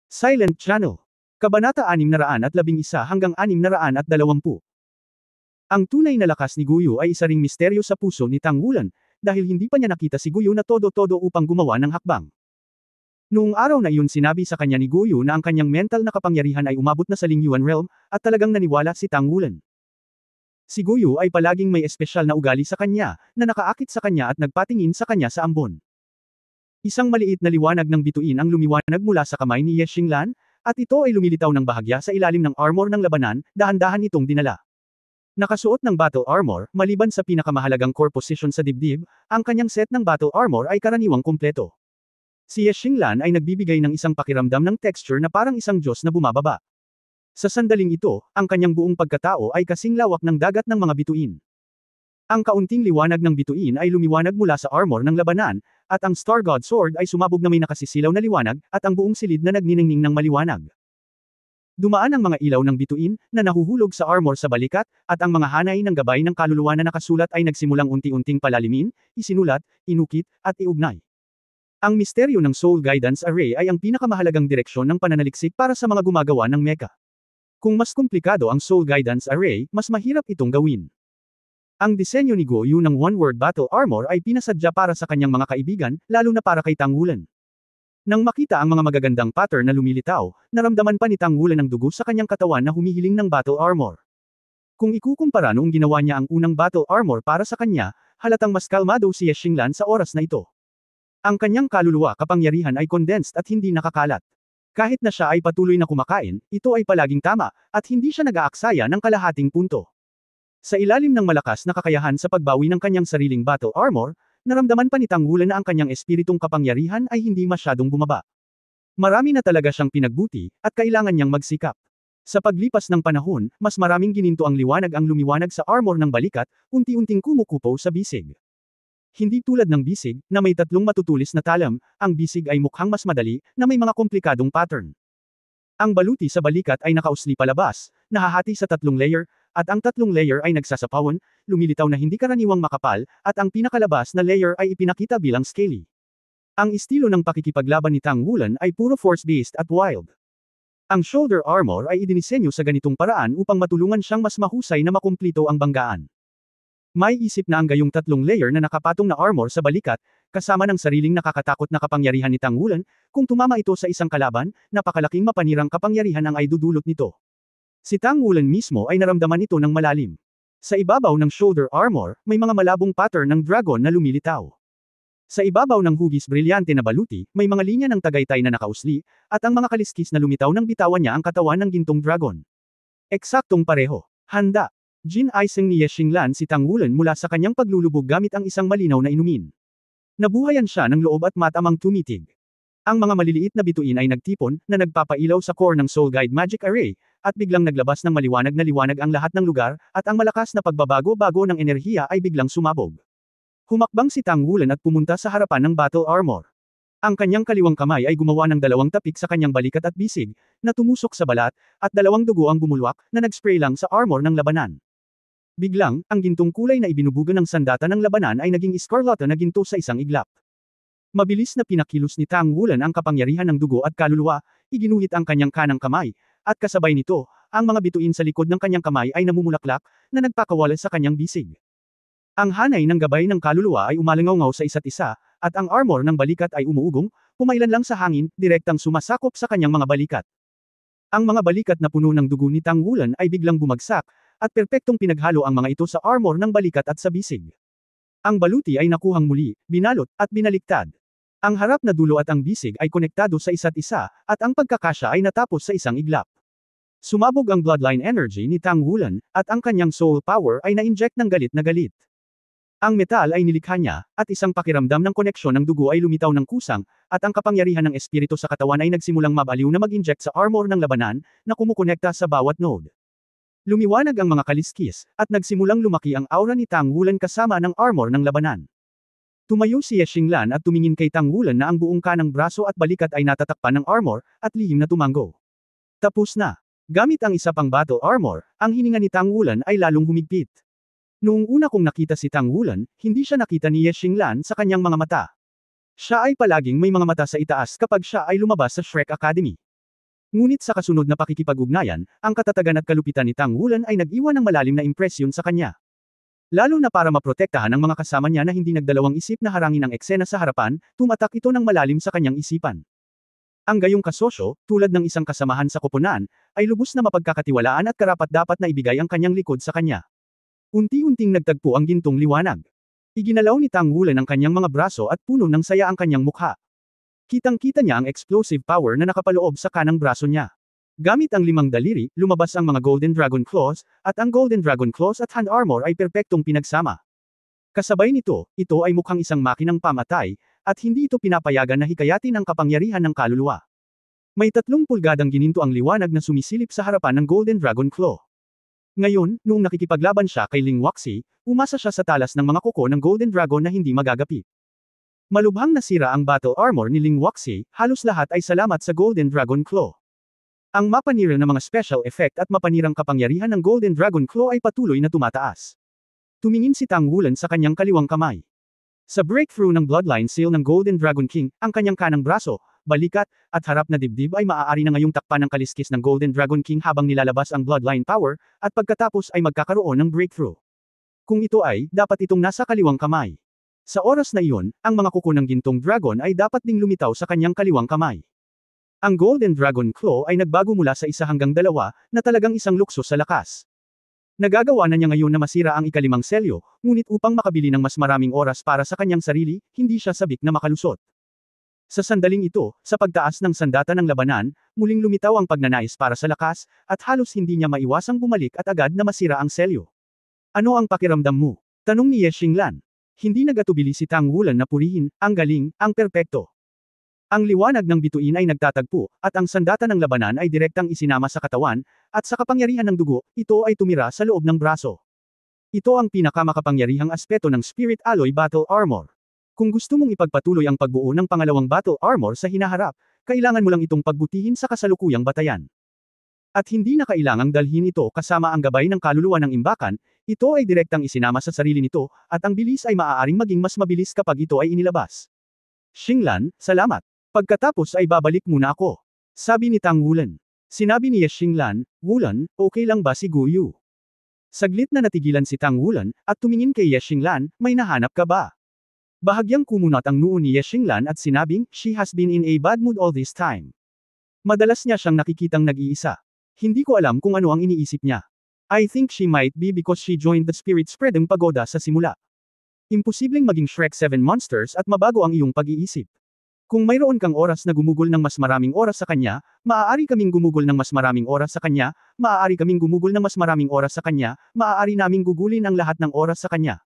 Silent Channel. Kabanata 611 hanggang 620. Ang tunay na lakas ni Guyu ay isa ring misteryo sa puso ni Tang Wulan, dahil hindi pa niya nakita si Guyu na todo-todo upang gumawa ng hakbang. Noong araw na iyon sinabi sa kanya ni Guyu na ang kanyang mental na kapangyarihan ay umabot na sa Lingyuan Realm, at talagang naniwala si Tang Wulan. Si Guyu ay palaging may espesyal na ugali sa kanya, na nakaakit sa kanya at nagpatingin sa kanya sa ambon. Isang maliit na liwanag ng bituin ang lumiwanag mula sa kamay ni Ye Xinglan, at ito ay lumilitaw ng bahagya sa ilalim ng armor ng labanan, dahan-dahan itong dinala. Nakasuot ng battle armor, maliban sa pinakamahalagang core position sa dibdib, ang kanyang set ng battle armor ay karaniwang kumpleto. Si Ye Xinglan ay nagbibigay ng isang pakiramdam ng texture na parang isang Diyos na bumababa. Sa sandaling ito, ang kanyang buong pagkatao ay kasing lawak ng dagat ng mga bituin. Ang kaunting liwanag ng bituin ay lumiwanag mula sa armor ng labanan, at ang Star God Sword ay sumabog na may nakasisilaw na liwanag, at ang buong silid na nagniningning ng maliwanag. Dumaan ang mga ilaw ng bituin, na nahuhulog sa armor sa balikat, at ang mga hanay ng gabay ng kaluluwa na nakasulat ay nagsimulang unti-unting palalimin, isinulat, inukit, at iugnay. Ang misteryo ng Soul Guidance Array ay ang pinakamahalagang direksyon ng pananaliksik para sa mga gumagawa ng mecha. Kung mas komplikado ang Soul Guidance Array, mas mahirap itong gawin. Ang disenyo ni Guyu ng One-Word Battle Armor ay pinasadya para sa kanyang mga kaibigan, lalo na para kay Tang Wulan. Nang makita ang mga magagandang pattern na lumilitaw, naramdaman pa ni Tang Wulan ang dugo sa kanyang katawan na humihiling ng battle armor. Kung ikukumpara noong ginawa niya ang unang battle armor para sa kanya, halatang mas kalmado si Ye Xinglan sa oras na ito. Ang kanyang kaluluwa kapangyarihan ay condensed at hindi nakakalat. Kahit na siya ay patuloy na kumakain, ito ay palaging tama, at hindi siya nag-aaksaya ng kalahating punto. Sa ilalim ng malakas na kakayahan sa pagbawi ng kanyang sariling battle armor, naramdaman pa ni Tang Wulan na ang kanyang espiritong kapangyarihan ay hindi masyadong bumaba. Marami na talaga siyang pinagbuti, at kailangan niyang magsikap. Sa paglipas ng panahon, mas maraming gininto ang liwanag ang lumiwanag sa armor ng balikat, unti-unting kumukupaw sa bisig. Hindi tulad ng bisig, na may tatlong matutulis na talam, ang bisig ay mukhang mas madali, na may mga komplikadong pattern. Ang baluti sa balikat ay nakausli palabas, nahahati sa tatlong layer, at ang tatlong layer ay nagsasapawan, lumilitaw na hindi karaniwang makapal, at ang pinakalabas na layer ay ipinakita bilang scaly. Ang estilo ng pakikipaglaban ni Tang Wulan ay puro force-based at wild. Ang shoulder armor ay idinisenyo sa ganitong paraan upang matulungan siyang mas mahusay na makumplito ang banggaan. May isip na ang gayong tatlong layer na nakapatong na armor sa balikat, kasama ng sariling nakakatakot na kapangyarihan ni Tang Wulan, kung tumama ito sa isang kalaban, napakalaking mapanirang kapangyarihan ang ay dudulot nito. Si Tang Wulan mismo ay naramdaman ito ng malalim. Sa ibabaw ng shoulder armor, may mga malabong pattern ng dragon na lumilitaw. Sa ibabaw ng hugis brilyante na baluti, may mga linya ng tagaytay na nakausli, at ang mga kaliskis na lumitaw nang bitawan niya ang katawan ng gintong dragon. Eksaktong pareho. Handa. Jin-aiseng ni Ye Xinglan si Tang Wulan mula sa kanyang paglulubog gamit ang isang malinaw na inumin. Nabuhayan siya ng loob at matamang tumitig. Ang mga maliliit na bituin ay nagtipon, na nagpapailaw sa core ng Soul Guide Magic Array, at biglang naglabas ng maliwanag na liwanag ang lahat ng lugar, at ang malakas na pagbabago-bago ng enerhiya ay biglang sumabog. Humakbang si Tang Wulan at pumunta sa harapan ng battle armor. Ang kanyang kaliwang kamay ay gumawa ng dalawang tapik sa kanyang balikat at bisig, na tumusok sa balat, at dalawang dugo ang bumulwak, na nagspray lang sa armor ng labanan. Biglang, ang gintong kulay na ibinubuga ng sandata ng labanan ay naging iskarlata na ginto sa isang iglap. Mabilis na pinakilos ni Tang Wulan ang kapangyarihan ng dugo at kaluluwa, iginuhit ang kanyang kanang kamay, at kasabay nito, ang mga bituin sa likod ng kanyang kamay ay namumulaklak, na nagpakawala sa kanyang bisig. Ang hanay ng gabay ng kaluluwa ay umalangaw sa isa't isa, at ang armor ng balikat ay umuugong, pumailan lang sa hangin, direktang sumasakop sa kanyang mga balikat. Ang mga balikat na puno ng dugo ni Tang Wulan ay biglang bumagsak, at perpektong pinaghalo ang mga ito sa armor ng balikat at sa bisig. Ang baluti ay nakuhang muli, binalot, at binaliktad. Ang harap na dulo at ang bisig ay konektado sa isa't isa, at ang pagkakasya ay natapos sa isang iglap. Sumabog ang bloodline energy ni Tang Wulan, at ang kanyang soul power ay na-inject ng galit na galit. Ang metal ay nilikha niya, at isang pakiramdam ng koneksyon ng dugo ay lumitaw ng kusang, at ang kapangyarihan ng espiritu sa katawan ay nagsimulang mabaliw na mag-inject sa armor ng labanan, na kumukonekta sa bawat node. Lumiwanag ang mga kaliskis, at nagsimulang lumaki ang aura ni Tang Wulan kasama ng armor ng labanan. Tumayo si Ye Xinglan at tumingin kay Tang Wulan na ang buong kanang braso at balikat ay natatakpan ng armor, at lihim na tumanggo. Tapos na. Gamit ang isa pang battle armor, ang hininga ni Tang Wulan ay lalong humigpit. Noong una kong nakita si Tang Wulan, hindi siya nakita ni Ye Xinglan sa kanyang mga mata. Siya ay palaging may mga mata sa itaas kapag siya ay lumabas sa Shrek Academy. Ngunit sa kasunod na pakikipag-ugnayan, ang katatagan at kalupitan ni Tang Wulan ay nag-iwan ng malalim na impresyon sa kanya. Lalo na para maprotektahan ang mga kasama niya na hindi nagdalawang isip na harangin ang eksena sa harapan, tumatak ito ng malalim sa kanyang isipan. Ang gayong kasosyo, tulad ng isang kasamahan sa koponan, ay lubos na mapagkakatiwalaan at karapat-dapat na ibigay ang kanyang likod sa kanya. Unti-unting nagtagpo ang gintong liwanag. Iginalaw ni Tang Wulan ang kanyang mga braso at puno ng saya ang kanyang mukha. Kitang-kita niya ang explosive power na nakapaloob sa kanang braso niya. Gamit ang 5 daliri, lumabas ang mga Golden Dragon Claws, at ang Golden Dragon Claws at Hand Armor ay perpektong pinagsama. Kasabay nito, ito ay mukhang isang makinang pamatay, at hindi ito pinapayagan na hikayatin ang kapangyarihan ng kaluluwa. May 3 pulgadang gininto ang liwanag na sumisilip sa harapan ng Golden Dragon Claw. Ngayon, noong nakikipaglaban siya kay Ling Wuxi, umasa siya sa talas ng mga kuko ng Golden Dragon na hindi magagapi. Malubhang nasira ang battle armor ni Ling Wuxi, halos lahat ay salamat sa Golden Dragon Claw. Ang mapanira na mga special effect at mapanirang kapangyarihan ng Golden Dragon Claw ay patuloy na tumataas. Tumingin si Tang Wulan sa kanyang kaliwang kamay. Sa breakthrough ng Bloodline Seal ng Golden Dragon King, ang kanyang kanang braso, balikat, at harap na dibdib ay maaari na ngayong takpan ng kaliskis ng Golden Dragon King habang nilalabas ang Bloodline Power, at pagkatapos ay magkakaroon ng breakthrough. Kung ito ay, dapat itong nasa kaliwang kamay. Sa oras na iyon, ang mga kuko ng gintong dragon ay dapat ding lumitaw sa kanyang kaliwang kamay. Ang Golden Dragon Claw ay nagbago mula sa 1 hanggang 2, na talagang isang lukso sa lakas. Nagagawa na niya ngayon na masira ang ika-5 selyo, ngunit upang makabili ng mas maraming oras para sa kanyang sarili, hindi siya sabik na makalusot. Sa sandaling ito, sa pagtaas ng sandata ng labanan, muling lumitaw ang pagnanais para sa lakas, at halos hindi niya maiwasang bumalik at agad na masira ang selyo. Ano ang pakiramdam mo? Tanong ni Ye Xinglan. Hindi nagatubili si Tang Wulan na purihin, ang galing, ang perpekto. Ang liwanag ng bituin ay nagtatagpo, at ang sandata ng labanan ay direktang isinama sa katawan, at sa kapangyarihan ng dugo, ito ay tumira sa loob ng braso. Ito ang pinakamakapangyarihang aspeto ng Spirit Alloy Battle Armor. Kung gusto mong ipagpatuloy ang pagbuo ng pangalawang Battle Armor sa hinaharap, kailangan mo lang itong pagbutihin sa kasalukuyang batayan. At hindi na kailangang dalhin ito kasama ang gabay ng kaluluwa ng imbakan, ito ay direktang isinama sa sarili nito, at ang bilis ay maaaring maging mas mabilis kapag ito ay inilabas. Xinglan, salamat. Pagkatapos ay babalik muna ako. Sabi ni Tang Wulan. Sinabi ni Ye Xinglan, Wulan, okay lang ba si Guyu? Saglit na natigilan si Tang Wulan, at tumingin kay Ye Xinglan, may nahanap ka ba? Bahagyang kumunat ang noo ni Ye Xinglan at sinabing, she has been in a bad mood all this time. Madalas niya siyang nakikitang nag-iisa. Hindi ko alam kung ano ang iniisip niya. I think she might be because she joined the Spirit Spreading Pagoda sa simula. Imposibleng maging Shrek 7 Monsters at mabago ang iyong pag-iisip. Kung mayroon kang oras na gumugol ng mas maraming oras sa kanya, maaari kaming gumugol ng mas maraming oras sa kanya, maaari kaming gumugol ng mas maraming oras sa kanya, maaari naming gugulin ang lahat ng oras sa kanya.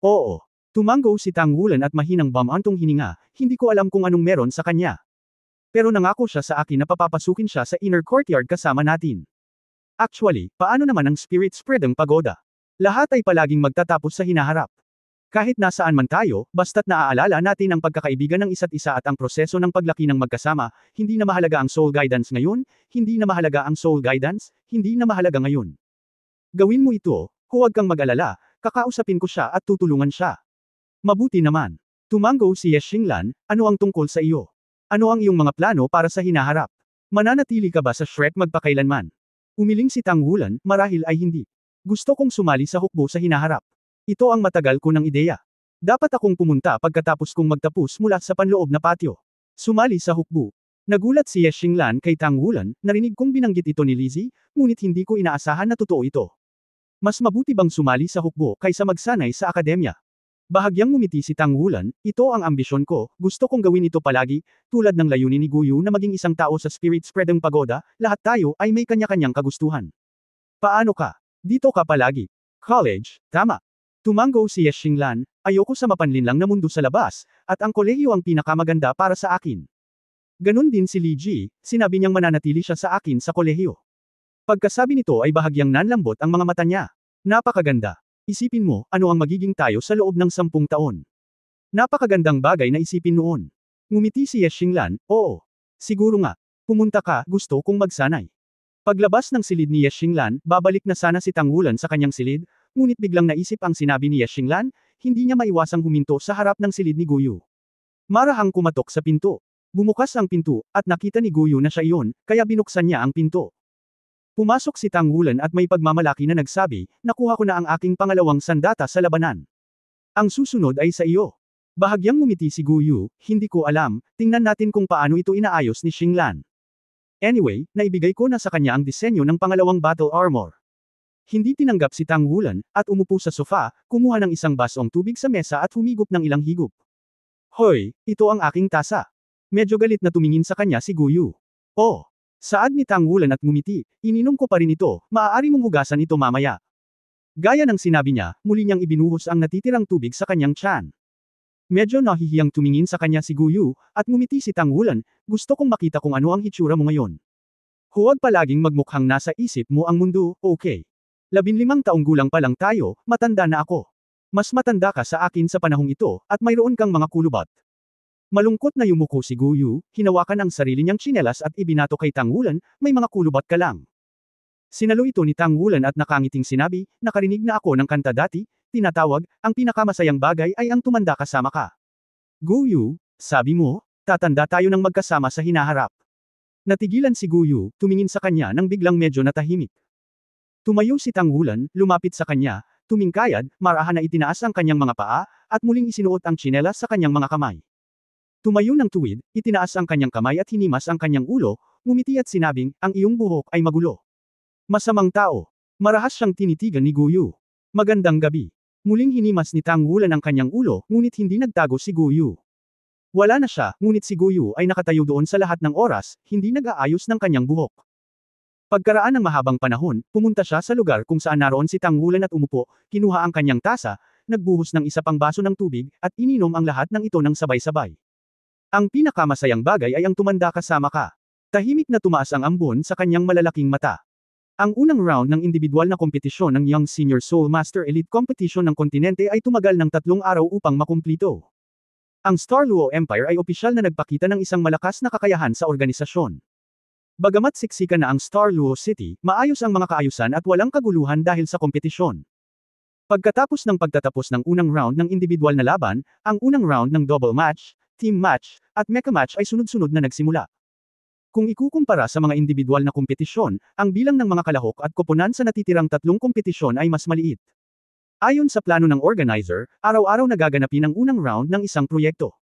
Oo. Tumango si Tang Wulan at mahinang bamantong hininga, hindi ko alam kung anong meron sa kanya. Pero nangako siya sa akin na papapasukin siya sa inner courtyard kasama natin. Actually, paano naman ang Spirit Spreading Pagoda? Lahat ay palaging magtatapos sa hinaharap. Kahit nasaan man tayo, basta't naaalala natin ang pagkakaibigan ng isa't isa at ang proseso ng paglaki ng magkasama, hindi na mahalaga ang soul guidance ngayon, hindi na mahalaga ang soul guidance, hindi na mahalaga ngayon. Gawin mo ito, huwag kang mag-alala, kakausapin ko siya at tutulungan siya. Mabuti naman. Tumango si Ye Xinglan, ano ang tungkol sa iyo? Ano ang iyong mga plano para sa hinaharap? Mananatili ka ba sa Shrek magpakailanman? Umiling si Tang Wulan, marahil ay hindi. Gusto kong sumali sa hukbo sa hinaharap. Ito ang matagal ko ng ideya. Dapat akong pumunta pagkatapos kong magtapos mula sa panloob na patio. Sumali sa hukbo. Nagulat si Ye Xinglan kay Tang Wulan, narinig kong binanggit ito ni Lizzie, ngunit hindi ko inaasahan na totoo ito. Mas mabuti bang sumali sa hukbo kaysa magsanay sa akademya? Bahagyang ngumiti si Tang Wulan, ito ang ambisyon ko, gusto kong gawin ito palagi, tulad ng layunin ni Guyu na maging isang tao sa Spirit Spreading Pagoda, lahat tayo ay may kanya-kanyang kagustuhan. Paano ka? Dito ka palagi. College, tama. Tumango si Ye Xinglan, ayoko sa mapanlinlang na mundo sa labas, at ang kolehiyo ang pinakamaganda para sa akin. Ganon din si Li Ji, sinabi niyang mananatili siya sa akin sa kolehiyo. Pagkasabi nito ay bahagyang nanlambot ang mga mata niya. Napakaganda. Isipin mo, ano ang magiging tayo sa loob ng 10 taon. Napakagandang bagay na isipin noon. Ngumiti si Ye Xinglan, oo. Siguro nga. Pumunta ka, gusto kong magsanay. Paglabas ng silid ni Ye Xinglan, babalik na sana si Tang Wulan sa kanyang silid, ngunit biglang naisip ang sinabi ni Ye Xinglan, hindi niya maiwasang huminto sa harap ng silid ni Guyu. Marahang kumatok sa pinto. Bumukas ang pinto, at nakita ni Guyu na siya iyon, kaya binuksan niya ang pinto. Pumasok si Tang Wulan at may pagmamalaki na nagsabi, nakuha ko na ang aking pangalawang sandata sa labanan. Ang susunod ay sa iyo. Bahagyang ngumiti si Guyu, hindi ko alam, tingnan natin kung paano ito inaayos ni Xinglan. Anyway, naibigay ko na sa kanya ang disenyo ng pangalawang battle armor. Hindi tinanggap si Tang Wulan, at umupo sa sofa, kumuha ng isang basong tubig sa mesa at humigop ng ilang higop. Hoy, ito ang aking tasa. Medyo galit na tumingin sa kanya si Guyu. Oh, saad ni Tang Wulan at ngumiti, ininom ko pa rin ito, maaari mong hugasan ito mamaya. Gaya ng sinabi niya, muli niyang ibinuhos ang natitirang tubig sa kanyang tiyan. Medyo nahihiyang tumingin sa kanya si Guyu, at ngumiti si Tang Wulan, gusto kong makita kung ano ang hitsura mo ngayon. Huwag palaging magmukhang nasa isip mo ang mundo, okay? 15 taong gulang pa lang tayo, matanda na ako. Mas matanda ka sa akin sa panahong ito, at mayroon kang mga kulubat. Malungkot na yumuko si Guyu, hinawakan ang sarili niyang tsinelas at ibinato kay Tang Wulan, may mga kulubat ka lang. Sinalo ito ni Tang Wulan at nakangiting sinabi, nakarinig na ako ng kanta dati, tinatawag, ang pinakamasayang bagay ay ang tumanda kasama ka. Guyu, sabi mo, tatanda tayo ng magkasama sa hinaharap. Natigilan si Guyu, tumingin sa kanya nang biglang medyo natahimik. Tumayo si Tang Wulan, lumapit sa kanya, tumingkayad, marahan na itinaas ang kanyang mga paa, at muling isinuot ang tsinelas sa kanyang mga kamay. Tumayo ng tuwid, itinaas ang kanyang kamay at hinimas ang kanyang ulo, ngumiti at sinabing, ang iyong buhok ay magulo. Masamang tao. Marahas siyang tinitigan ni Guyu. Magandang gabi. Muling hinimas ni Tang Wulan ang kanyang ulo, ngunit hindi nagtago si Guyu. Wala na siya, ngunit si Guyu ay nakatayo doon sa lahat ng oras, hindi nag-aayos ng kanyang buhok. Pagkaraan ng mahabang panahon, pumunta siya sa lugar kung saan naroon si Tang Wulan at umupo, kinuha ang kanyang tasa, nagbuhos ng isa pang baso ng tubig, at ininom ang lahat ng ito ng sabay-sabay. Ang pinakamasayang bagay ay ang tumanda kasama ka. Tahimik na tumaas ang ambon sa kanyang malalaking mata. Ang unang round ng individual na kompetisyon ng Young Senior Soul Master Elite Competition ng kontinente ay tumagal ng 3 araw upang makumplito. Ang Star Luo Empire ay opisyal na nagpakita ng isang malakas na kakayahan sa organisasyon. Bagamat siksikan na ang Star Luo City, maayos ang mga kaayusan at walang kaguluhan dahil sa kompetisyon. Pagkatapos ng pagtatapos ng unang round ng individual na laban, ang unang round ng double match, team match, at mecha match ay sunod-sunod na nagsimula. Kung ikukumpara sa mga individual na kompetisyon, ang bilang ng mga kalahok at koponan sa natitirang 3 kompetisyon ay mas maliit. Ayon sa plano ng organizer, araw-araw nagaganapin ang unang round ng isang proyekto.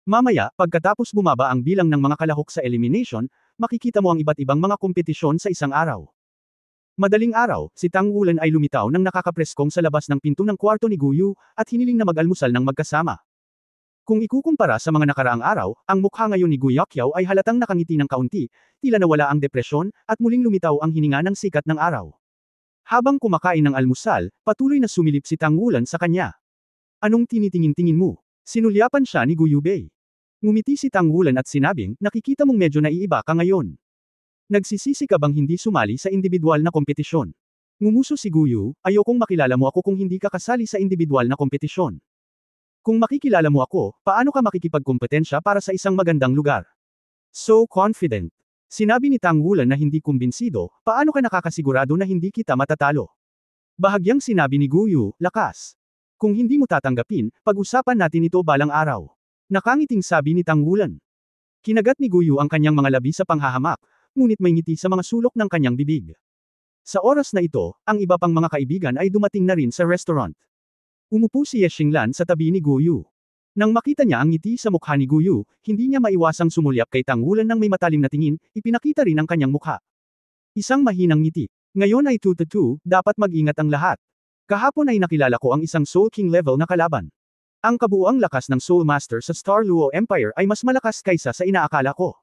Mamaya, pagkatapos bumaba ang bilang ng mga kalahok sa elimination, makikita mo ang iba't ibang mga kompetisyon sa isang araw. Madaling araw, si Tang Wulan ay lumitaw nang nakakapreskong sa labas ng pinto ng kwarto ni Guyu, at hiniling na mag-almusal ng magkasama. Kung ikukumpara sa mga nakaraang araw, ang mukha ngayon ni Gu Yaqiao ay halatang nakangiti ng kaunti, tila nawala ang depresyon, at muling lumitaw ang hininga ng sikat ng araw. Habang kumakain ng almusal, patuloy na sumilip si Tang Wulan sa kanya. Anong tinitingin-tingin mo? Sinulyapan siya ni Gu Yubei. Ngumiti si Tang Wulan at sinabing, nakikita mong medyo naiiba ka ngayon. Nagsisisi ka bang hindi sumali sa individual na kompetisyon? Ngumuso si Guyu, ayokong makilala mo ako kung hindi ka kasali sa individual na kompetisyon. Kung makikilala mo ako, paano ka makikipagkompetensya para sa isang magandang lugar? So confident. Sinabi ni Tang Wulan na hindi kumbinsido, paano ka nakakasigurado na hindi kita matatalo? Bahagyang sinabi ni Guyu, lakas. Kung hindi mo tatanggapin, pag-usapan natin ito balang araw. Nakangiting sabi ni Tang Wulan. Kinagat ni Guyu ang kanyang mga labi sa panghahamak, ngunit may ngiti sa mga sulok ng kanyang bibig. Sa oras na ito, ang iba pang mga kaibigan ay dumating na rin sa restaurant. Umupo si Ye Xinglan sa tabi ni Guyu. Nang makita niya ang ngiti sa mukha ni Guyu, hindi niya maiwasang sumulyap kay Tang Wulan ng may matalim na tingin, ipinakita rin ang kanyang mukha. Isang mahinang ngiti. Ngayon ay 2-2, dapat mag-ingat ang lahat. Kahapon ay nakilala ko ang isang Soul King level na kalaban. Ang kabuuang lakas ng Soul Master sa Star Luo Empire ay mas malakas kaysa sa inaakala ko.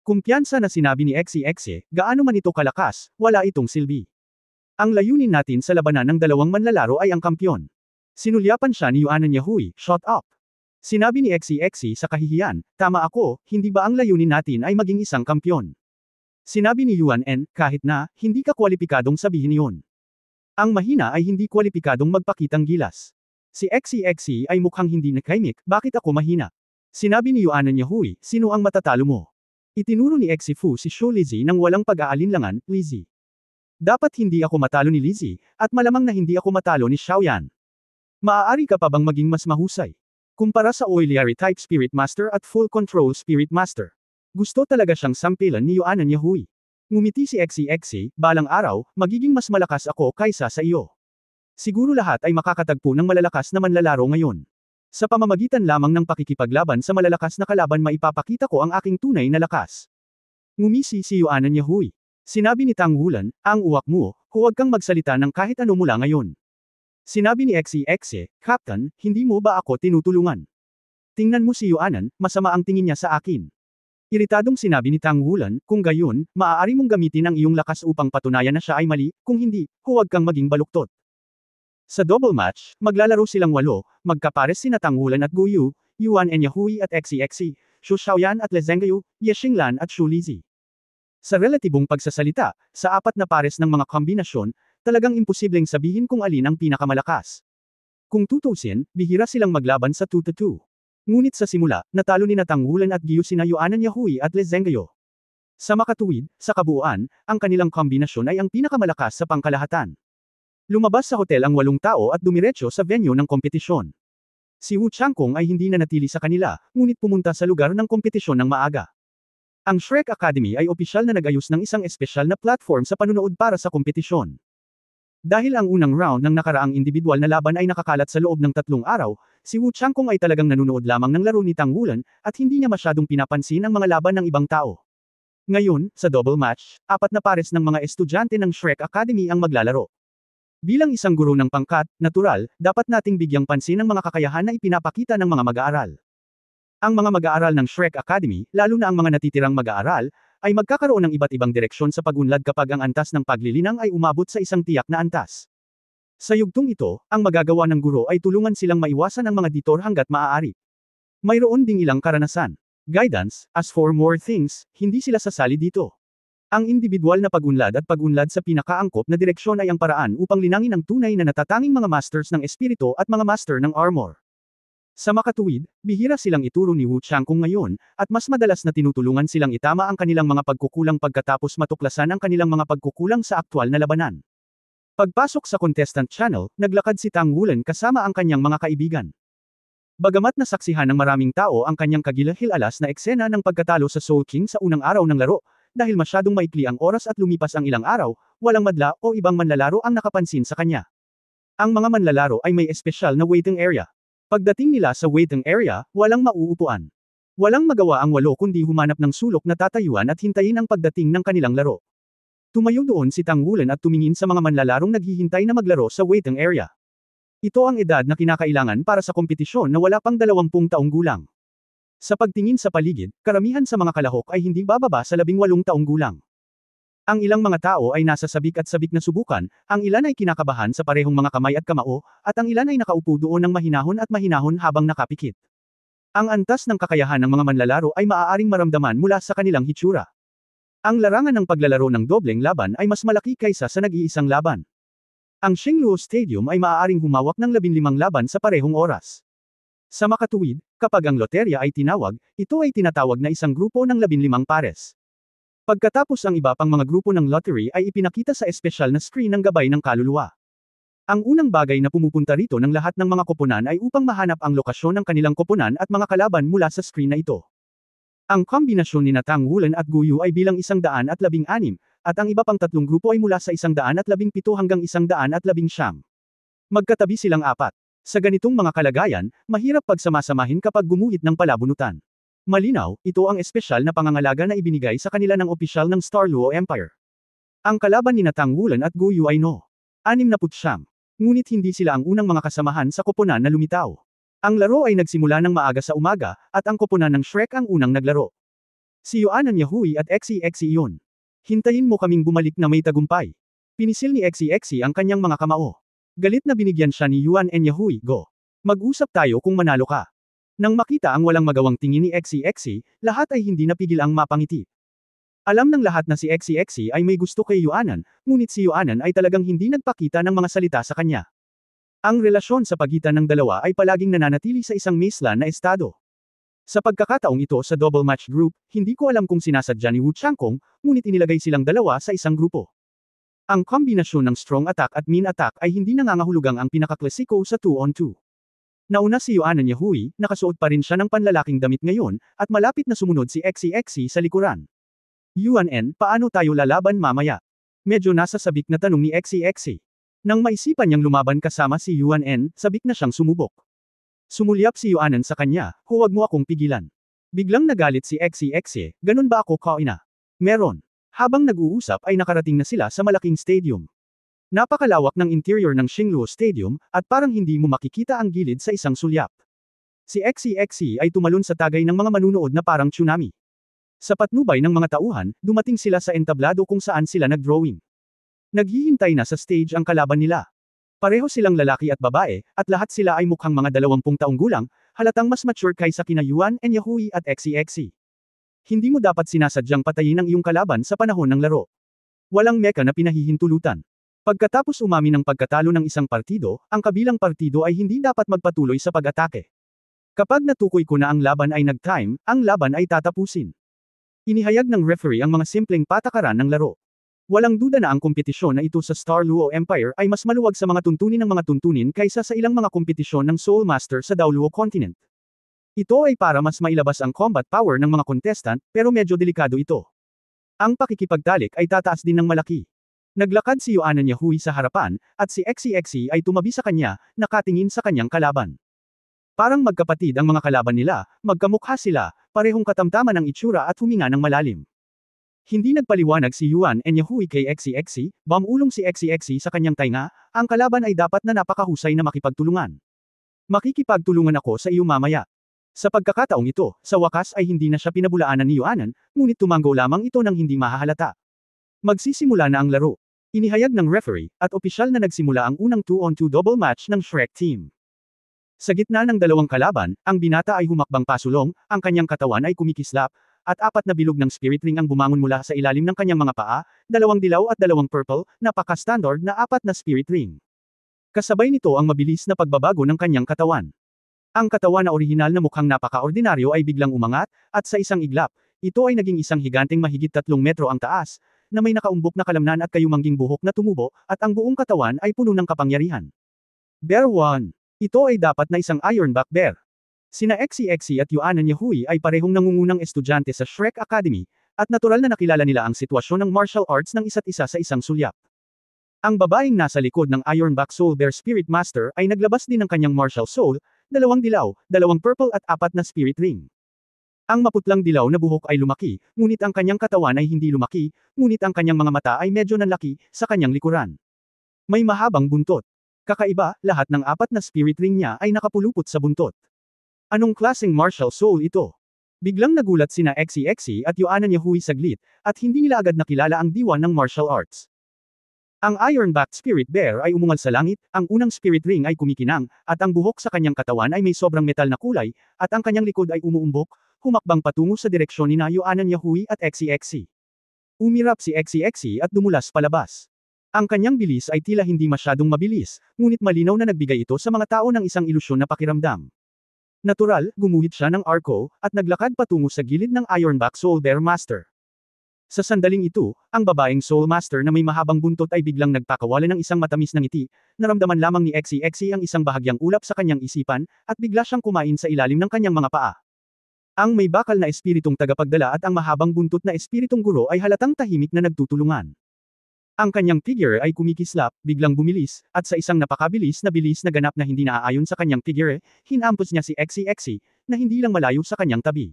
Kumpiyansa na sinabi ni Xe, gaano man ito kalakas, wala itong silbi. Ang layunin natin sa labanan ng dalawang manlalaro ay ang kampyon. Sinulyapan siya ni Yuan Yahui, shut up. Sinabi ni Xe sa kahihiyan, tama ako, hindi ba ang layunin natin ay maging isang kampyon? Sinabi ni Yuan N, kahit na, hindi ka kwalipikadong sabihin iyon. Ang mahina ay hindi kwalipikadong magpakitang gilas. Si Xe ay mukhang hindi nakaimik, bakit ako mahina? Sinabi ni Yuan Yahui, sino ang matatalo mo? Itinuro ni Xe Fu si Shu Lizzie nang walang pag-aalinlangan, Lizzie. Dapat hindi ako matalo ni Lizzie, at malamang na hindi ako matalo ni Xiaoyan. Maaari ka pa bang maging mas mahusay? Kumpara sa Oiliari type Spirit Master at Full Control Spirit Master. Gusto talaga siyang sampilan ni Yuanan Yahui. Ngumiti si Xe, balang araw, magiging mas malakas ako kaysa sa iyo. Siguro lahat ay makakatagpo ng malalakas na manlalaro ngayon. Sa pamamagitan lamang ng pakikipaglaban sa malalakas na kalaban maipapakita ko ang aking tunay na lakas. Ngumisi si Yuanan Yahui. Sinabi ni Tang Wulan, ang uwak mo, huwag kang magsalita ng kahit ano mula ngayon. Sinabi ni Xe, Captain, hindi mo ba ako tinutulungan? Tingnan mo si Yuanan, masama ang tingin niya sa akin. Iritadong sinabi ni Tang Wulan, kung gayon, maaari mong gamitin ang iyong lakas upang patunayan na siya ay mali, kung hindi, huwag kang maging baluktot. Sa double match, maglalaro silang 8, magkapares sina Tang Wulan at Guyu, Yuanan Yahui at Xe, Xu Xiaoyan at Lezengyu, Ye Xinglan at Xu Lizi. Sa relatibong pagsasalita, sa 4 na pares ng mga kombinasyon, talagang imposibleng sabihin kung alin ang pinakamalakas. Kung tutusin, bihira silang maglaban sa 2-2. Ngunit sa simula, natalo ni Tang Wulan at Guyu sina Yuanan Yahui at Lezengyu. Sa makatuwid, sa kabuuan, ang kanilang kombinasyon ay ang pinakamalakas sa pangkalahatan. Lumabas sa hotel ang 8 tao at dumiretso sa venue ng kompetisyon. Si Wu Changkong ay hindi nanatili sa kanila, ngunit pumunta sa lugar ng kompetisyon ng maaga. Ang Shrek Academy ay opisyal na nag-ayos ng isang espesyal na platform sa panunood para sa kompetisyon. Dahil ang unang round ng nakaraang individual na laban ay nakakalat sa loob ng 3 araw, si Wu Changkong ay talagang nanunood lamang ng laro ni Tang Wulan, at hindi niya masyadong pinapansin ang mga laban ng ibang tao. Ngayon, sa double match, 4 na pares ng mga estudyante ng Shrek Academy ang maglalaro. Bilang isang guro ng pangkat, natural, dapat nating bigyang pansin ang mga kakayahan na ipinapakita ng mga mag-aaral. Ang mga mag-aaral ng Shrek Academy, lalo na ang mga natitirang mag-aaral, ay magkakaroon ng iba't ibang direksyon sa pagunlad kapag ang antas ng paglilinang ay umabot sa isang tiyak na antas. Sa yugtong ito, ang magagawa ng guro ay tulungan silang maiwasan ang mga ditor hanggat maaari. Mayroon ding ilang karanasan. Guidance, as for more things, hindi sila sasali dito. Ang individual na pagunlad at pagunlad sa pinakaangkop na direksyon ay ang paraan upang linangin ang tunay na natatanging mga masters ng espiritu at mga master ng armor. Sa makatuwid, bihira silang ituro ni Wu Changkong ngayon, at mas madalas na tinutulungan silang itama ang kanilang mga pagkukulang pagkatapos matuklasan ang kanilang mga pagkukulang sa aktwal na labanan. Pagpasok sa contestant channel, naglakad si Tang Wulan kasama ang kanyang mga kaibigan. Bagamat nasaksihan ng maraming tao ang kanyang kagilahil-alas na eksena ng pagkatalo sa Soul King sa unang araw ng laro, dahil masyadong maikli ang oras at lumipas ang ilang araw, walang madla o ibang manlalaro ang nakapansin sa kanya. Ang mga manlalaro ay may espesyal na waiting area. Pagdating nila sa waiting area, walang mauupuan. Walang magawa ang 8 kundi humanap ng sulok na tatayuan at hintayin ang pagdating ng kanilang laro. Tumayo doon si Tang Wulan at tumingin sa mga manlalarong naghihintay na maglaro sa waiting area. Ito ang edad na kinakailangan para sa kompetisyon na wala pang 20 taong gulang. Sa pagtingin sa paligid, karamihan sa mga kalahok ay hindi bababa sa 18 taong gulang. Ang ilang mga tao ay nasa sabik at sabik na subukan, ang ilan ay kinakabahan sa parehong mga kamay at kamao, at ang ilan ay nakaupo doon ng mahinahon at mahinahon habang nakapikit. Ang antas ng kakayahan ng mga manlalaro ay maaaring maramdaman mula sa kanilang hitsura. Ang larangan ng paglalaro ng dobleng laban ay mas malaki kaysa sa nag-iisang laban. Ang Xingluo Stadium ay maaaring humawak ng 15 laban sa parehong oras. Sa makatuwid, kapag ang loterya ay tinawag, ito ay tinatawag na isang grupo ng 15 pares. Pagkatapos ang iba pang mga grupo ng lottery ay ipinakita sa espesyal na screen ng gabay ng kaluluwa. Ang unang bagay na pumupunta rito ng lahat ng mga koponan ay upang mahanap ang lokasyon ng kanilang koponan at mga kalaban mula sa screen na ito. Ang kombinasyon ni Tang Wulan at Guyu ay bilang 116, at ang iba pang 3 grupo ay mula sa 117 hanggang 119. Magkatabi silang 4. Sa ganitong mga kalagayan, mahirap pagsamasamahin kapag gumuhit ng palabunutan. Malinaw, ito ang espesyal na pangangalaga na ibinigay sa kanila ng opisyal ng Star Luo Empire. Ang kalaban ni Tang Wulan at Guyu ay No. 69. Ngunit hindi sila ang unang mga kasamahan sa koponan na lumitaw. Ang laro ay nagsimula ng maaga sa umaga, at ang koponan ng Shrek ang unang naglaro. Si Yuanan Yahui at Xe iyon. Hintayin mo kaming bumalik na may tagumpay. Pinisil ni Xe ang kanyang mga kamao. Galit na binigyan siya ni Yuanan Yahui, go. Mag-usap tayo kung manalo ka. Nang makita ang walang magawang tingin ni Xe, lahat ay hindi napigil ang mapangiti. Alam ng lahat na si Xe ay may gusto kay Yuanan, ngunit si Yuanan ay talagang hindi nagpakita ng mga salita sa kanya. Ang relasyon sa pagitan ng dalawa ay palaging nananatili sa isang maislan na estado. Sa pagkakataong ito sa double match group, hindi ko alam kung sinasadya ni Wu Changkong, ngunit inilagay silang dalawa sa isang grupo. Ang kombinasyon ng strong attack at mean attack ay hindi nangangahulugang ang pinakaklasiko sa 2-on-2. Nauna si Yuan Yahui, nakasuot pa rin siya ng panlalaking damit ngayon, at malapit na sumunod si XCXC sa likuran. Yuan, paano tayo lalaban mamaya? Medyo nasa sabik na tanong ni XCXC. Nang maisipan niyang lumaban kasama si Yuan, sabik na siyang sumubok. Sumulyap si Yuan sa kanya, huwag mo akong pigilan. Biglang nagalit si XCXC, ganun ba ako kaina? Meron. Habang nag-uusap ay nakarating na sila sa malaking stadium. Napakalawak ng interior ng Xingluo Stadium, at parang hindi mo makikita ang gilid sa isang sulyap. Si XCXC ay tumalon sa tagay ng mga manunood na parang tsunami. Sa patnubay ng mga tauhan, dumating sila sa entablado kung saan sila nag-drawing. Naghihintay na sa stage ang kalaban nila. Pareho silang lalaki at babae, at lahat sila ay mukhang mga 20 taong gulang, halatang mas mature kaysa kina Yuan Yahui at XCXC. Hindi mo dapat sinasadyang patayin ang iyong kalaban sa panahon ng laro. Walang meka na pinahihintulutan. Pagkatapos umamin ng pagkatalo ng isang partido, ang kabilang partido ay hindi dapat magpatuloy sa pag-atake. Kapag natukoy ko na ang laban ay nag-time, ang laban ay tatapusin. Inihayag ng referee ang mga simpleng patakaran ng laro. Walang duda na ang kompetisyon na ito sa Star Luo Empire ay mas maluwag sa mga tuntunin ng mga tuntunin kaysa sa ilang mga kompetisyon ng Soul Master sa Daoluo Continent. Ito ay para mas mailabas ang combat power ng mga contestant, pero medyo delikado ito. Ang pakikipagtalik ay tataas din ng malaki. Naglakad si Yuan Yahui sa harapan, at si XCXC ay tumabi sa kanya, nakatingin sa kanyang kalaban. Parang magkapatid ang mga kalaban nila, magkamukha sila, parehong katamtaman ang itsura at huminga ng malalim. Hindi nagpaliwanag si Yuan Yahui kay XCXC, bumulong si XCXC sa kanyang tainga, ang kalaban ay dapat na napakahusay na makipagtulungan. Makikipagtulungan ako sa iyo mamaya. Sa pagkakataong ito, sa wakas ay hindi na siya pinabulaanan ni Yuan, ngunit tumanggo lamang ito nang hindi mahahalata. Magsisimula na ang laro. Inihayag ng referee, at opisyal na nagsimula ang unang 2-on-2 double match ng Shrek Team. Sa gitna ng dalawang kalaban, ang binata ay humakbang pasulong, ang kanyang katawan ay kumikislap, at 4 na bilog ng spirit ring ang bumangon mula sa ilalim ng kanyang mga paa, 2 dilaw at 2 purple, napaka-standard na 4 na spirit ring. Kasabay nito ang mabilis na pagbabago ng kanyang katawan. Ang katawan na orihinal na mukhang napaka-ordinaryo ay biglang umangat, at sa isang iglap, ito ay naging isang higanteng mahigit 3 metro ang taas, na may nakaumbok na kalamnan at kayumangging buhok na tumubo, at ang buong katawan ay puno ng kapangyarihan. Bear 1. Ito ay dapat na isang Ironback Bear. Sina XCXC at Yuan Yahui ay parehong nangungunang estudyante sa Shrek Academy, at natural na nakilala nila ang sitwasyon ng martial arts ng isa't isa sa isang sulyap. Ang babaeng nasa likod ng Ironback Soul Bear Spirit Master ay naglabas din ng kanyang martial soul, 2 dilaw, 2 purple at 4 na spirit ring. Ang maputlang dilaw na buhok ay lumaki, ngunit ang kanyang katawan ay hindi lumaki, ngunit ang kanyang mga mata ay medyo nanlaki, sa kanyang likuran. May mahabang buntot. Kakaiba, lahat ng 4 na spirit ring niya ay nakapulupot sa buntot. Anong klaseng martial soul ito? Biglang nagulat sina XCXC at Yuan Yahui saglit, at hindi nila agad nakilala ang diwa ng martial arts. Ang Ironback Spirit Bear ay umungal sa langit, ang unang spirit ring ay kumikinang, at ang buhok sa kanyang katawan ay may sobrang metal na kulay, at ang kanyang likod ay umuumbok, humakbang patungo sa direksyon ni Yuan Yahui at XCXC. Umirap si XCXC at dumulas palabas. Ang kanyang bilis ay tila hindi masyadong mabilis, ngunit malinaw na nagbigay ito sa mga tao ng isang ilusyon na pakiramdam. Natural, gumuhit siya ng arko, at naglakad patungo sa gilid ng Ironback Soul Bear Master. Sa sandaling ito, ang babaeng Soul Master na may mahabang buntot ay biglang nagpakawalan ng isang matamis na ngiti, naramdaman lamang ni XCXC ang isang bahagyang ulap sa kanyang isipan, at bigla siyang kumain sa ilalim ng kanyang mga paa. Ang may bakal na espiritong tagapagdala at ang mahabang buntot na espiritong guro ay halatang tahimik na nagtutulungan. Ang kanyang figure ay kumikislap, biglang bumilis, at sa isang napakabilis na bilis na ganap na hindi naaayon sa kanyang figure, hinampos niya si XCXC, na hindi lang malayo sa kanyang tabi.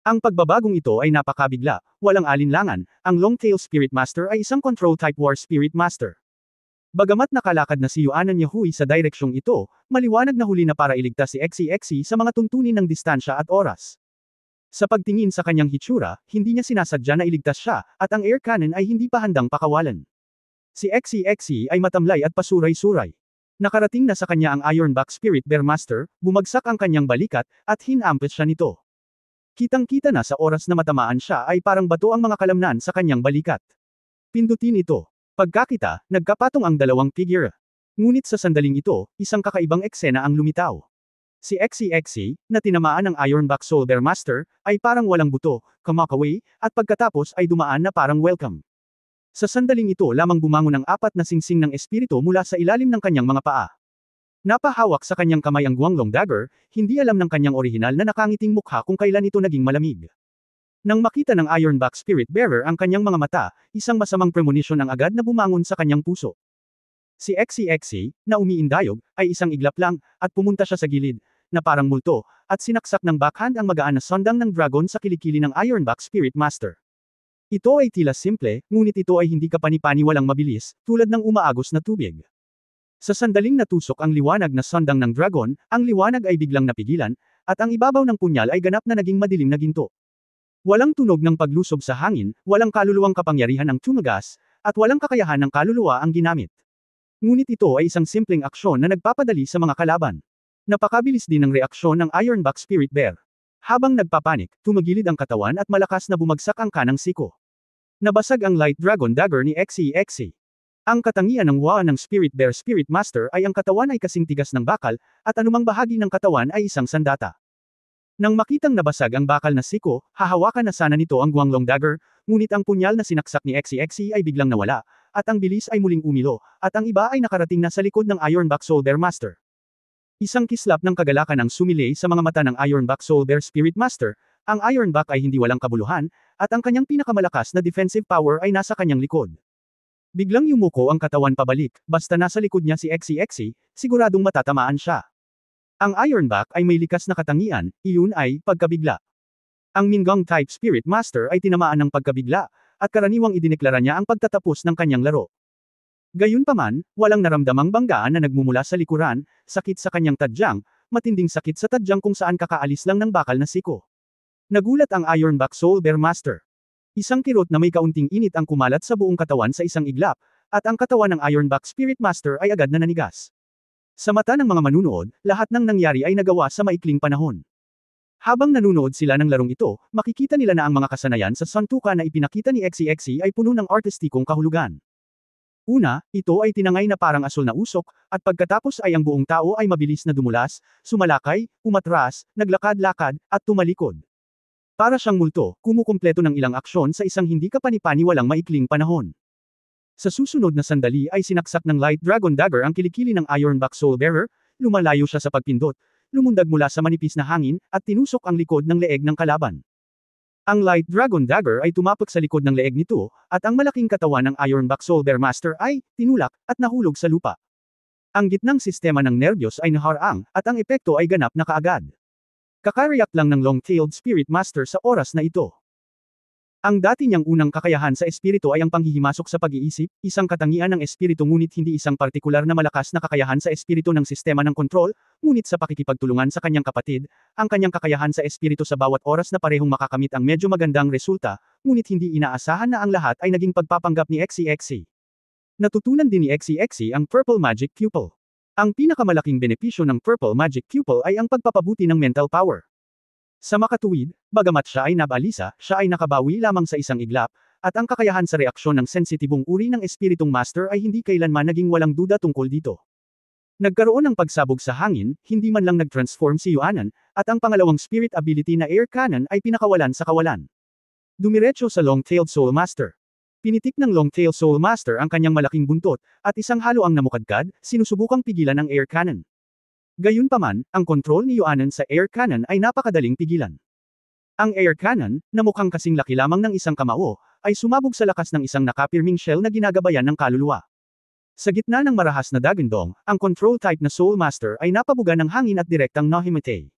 Ang pagbabagong ito ay napakabigla, walang alinlangan, ang Longtail Spirit Master ay isang Control Type War Spirit Master. Bagamat nakalakad na si Yuan Yahui sa direksyong ito, maliwanag na huli na para iligtas si XCXC sa mga tuntunin ng distansya at oras. Sa pagtingin sa kanyang hitsura, hindi niya sinasadya na iligtas siya, at ang air cannon ay hindi pa handang pakawalan. Si XCXC ay matamlay at pasuray-suray. Nakarating na sa kanya ang Ironback Spirit Bear Master, bumagsak ang kanyang balikat, at hinampes siya nito. Kitang-kita na sa oras na matamaan siya ay parang bato ang mga kalamnan sa kanyang balikat. Pindutin ito. Pagkakita, nagkapatong ang dalawang figure. Ngunit sa sandaling ito, isang kakaibang eksena ang lumitaw. Si XCXC, na tinamaan ng Ironback Soul Bear Master, ay parang walang buto, kamakaway, at pagkatapos ay dumaan na parang welcome. Sa sandaling ito lamang bumangon ang 4 na singsing ng espiritu mula sa ilalim ng kanyang mga paa. Napahawak sa kanyang kamay ang Guanglong Dagger, hindi alam ng kanyang orihinal na nakangiting mukha kung kailan ito naging malamig. Nang makita ng Ironback Spirit Bearer ang kanyang mga mata, isang masamang premonition ang agad na bumangon sa kanyang puso. Si Xie, na umiindayog, ay isang iglap lang, at pumunta siya sa gilid, na parang multo, at sinaksak ng backhand ang magaan na sandang ng dragon sa kilikili ng Ironback Spirit Master. Ito ay tila simple, ngunit ito ay hindi kapani-paniwalang mabilis, tulad ng umaagos na tubig. Sa sandaling natusok ang liwanag na sandang ng dragon, ang liwanag ay biglang napigilan, at ang ibabaw ng punyal ay ganap na naging madilim na ginto. Walang tunog ng paglusob sa hangin, walang kaluluwang kapangyarihan ang tumagas, at walang kakayahan ng kaluluwa ang ginamit. Ngunit ito ay isang simpleng aksyon na nagpapadali sa mga kalaban. Napakabilis din ng reaksyon ng Ironback Spirit Bear. Habang nagpapanik, tumagilid ang katawan at malakas na bumagsak ang kanang siko. Nabasag ang Light Dragon Dagger ni Xie. Ang katangian ng Wa ng Spirit Bear Spirit Master ay ang katawan ay kasing tigas ng bakal, at anumang bahagi ng katawan ay isang sandata. Nang makitang nabasag ang bakal na siko, hahawakan na sana nito ang Guanglong Dagger, ngunit ang punyal na sinaksak ni Xie ay biglang nawala, at ang bilis ay muling umilo, at ang iba ay nakarating na sa likod ng Ironback Soul Bear Master. Isang kislap ng kagalakan ang sumilay sa mga mata ng Ironback Soul Bear Spirit Master, ang Ironback ay hindi walang kabuluhan, at ang kanyang pinakamalakas na defensive power ay nasa kanyang likod. Biglang yumuko ang katawan pabalik, basta nasa likod niya si Xie, siguradong matatamaan siya. Ang Ironback ay may likas na katangian, iyon ay pagkabigla. Ang Mingang Type Spirit Master ay tinamaan ng pagkabigla, at karaniwang idineklara niya ang pagtatapos ng kanyang laro. Gayunpaman, walang naramdamang banggaan na nagmumula sa likuran, sakit sa kanyang tadyang, matinding sakit sa tadyang kung saan kakaalis lang ng bakal na siko. Nagulat ang Ironback Soul Bear Master. Isang kirot na may kaunting init ang kumalat sa buong katawan sa isang iglap, at ang katawan ng Ironback Spirit Master ay agad na nanigas. Sa mata ng mga manunood, lahat ng nangyari ay nagawa sa maikling panahon. Habang nanunood sila ng larong ito, makikita nila na ang mga kasanayan sa santuka na ipinakita ni Xie ay puno ng artistikong kahulugan. Una, ito ay tinangay na parang asul na usok, at pagkatapos ay ang buong tao ay mabilis na dumulas, sumalakay, umatras, naglakad-lakad, at tumalikod. Para siyang multo, kumukumpleto ng ilang aksyon sa isang hindi kapani-paniwalang maikling panahon. Sa susunod na sandali ay sinaksak ng Light Dragon Dagger ang kilikili ng Ironback Soul Bearer, lumalayo siya sa pagpindot, lumundag mula sa manipis na hangin, at tinusok ang likod ng leeg ng kalaban. Ang Light Dragon Dagger ay tumapak sa likod ng leeg nito, at ang malaking katawan ng Ironback Soul Bear Master ay tinulak at nahulog sa lupa. Ang gitnang sistema ng nerbiyos ay naharang, at ang epekto ay ganap na kaagad. Kakareact lang ng Long-Tailed Spirit Master sa oras na ito. Ang dati niyang unang kakayahan sa espiritu ay ang panghihimasok sa pag-iisip, isang katangian ng espiritu ngunit hindi isang partikular na malakas na kakayahan sa espiritu ng sistema ng kontrol, ngunit sa pakikipagtulungan sa kanyang kapatid, ang kanyang kakayahan sa espiritu sa bawat oras na parehong makakamit ang medyo magandang resulta, ngunit hindi inaasahan na ang lahat ay naging pagpapanggap ni Xie. Natutunan din ni Xie ang Purple Magic Pupil. Ang pinakamalaking benepisyo ng Purple Magic Pupil ay ang pagpapabuti ng mental power. Sa makatuwid, bagamat siya ay nabalisa, siya ay nakabawi lamang sa isang iglap, at ang kakayahan sa reaksyon ng sensitibong uri ng espiritong master ay hindi kailanman naging walang duda tungkol dito. Nagkaroon ng pagsabog sa hangin, hindi man lang nag-transform si Yuanan, at ang pangalawang spirit ability na Air Cannon ay pinakawalan sa kawalan. Dumiretso sa Long-Tailed Soul Master. Pinitik ng Long-Tailed Soul Master ang kanyang malaking buntot, at isang haloang namukadkad, sinusubukang pigilan ang Air Cannon. Gayunpaman, ang kontrol ni Yuanan sa Air Cannon ay napakadaling pigilan. Ang Air Cannon, na mukhang kasing laki lamang ng isang kamao, ay sumabog sa lakas ng isang nakapirming shell na ginagabayan ng kaluluwa. Sa gitna ng marahas na dagandong, ang control type na Soul Master ay napabuga ng hangin at direktang nahimatay.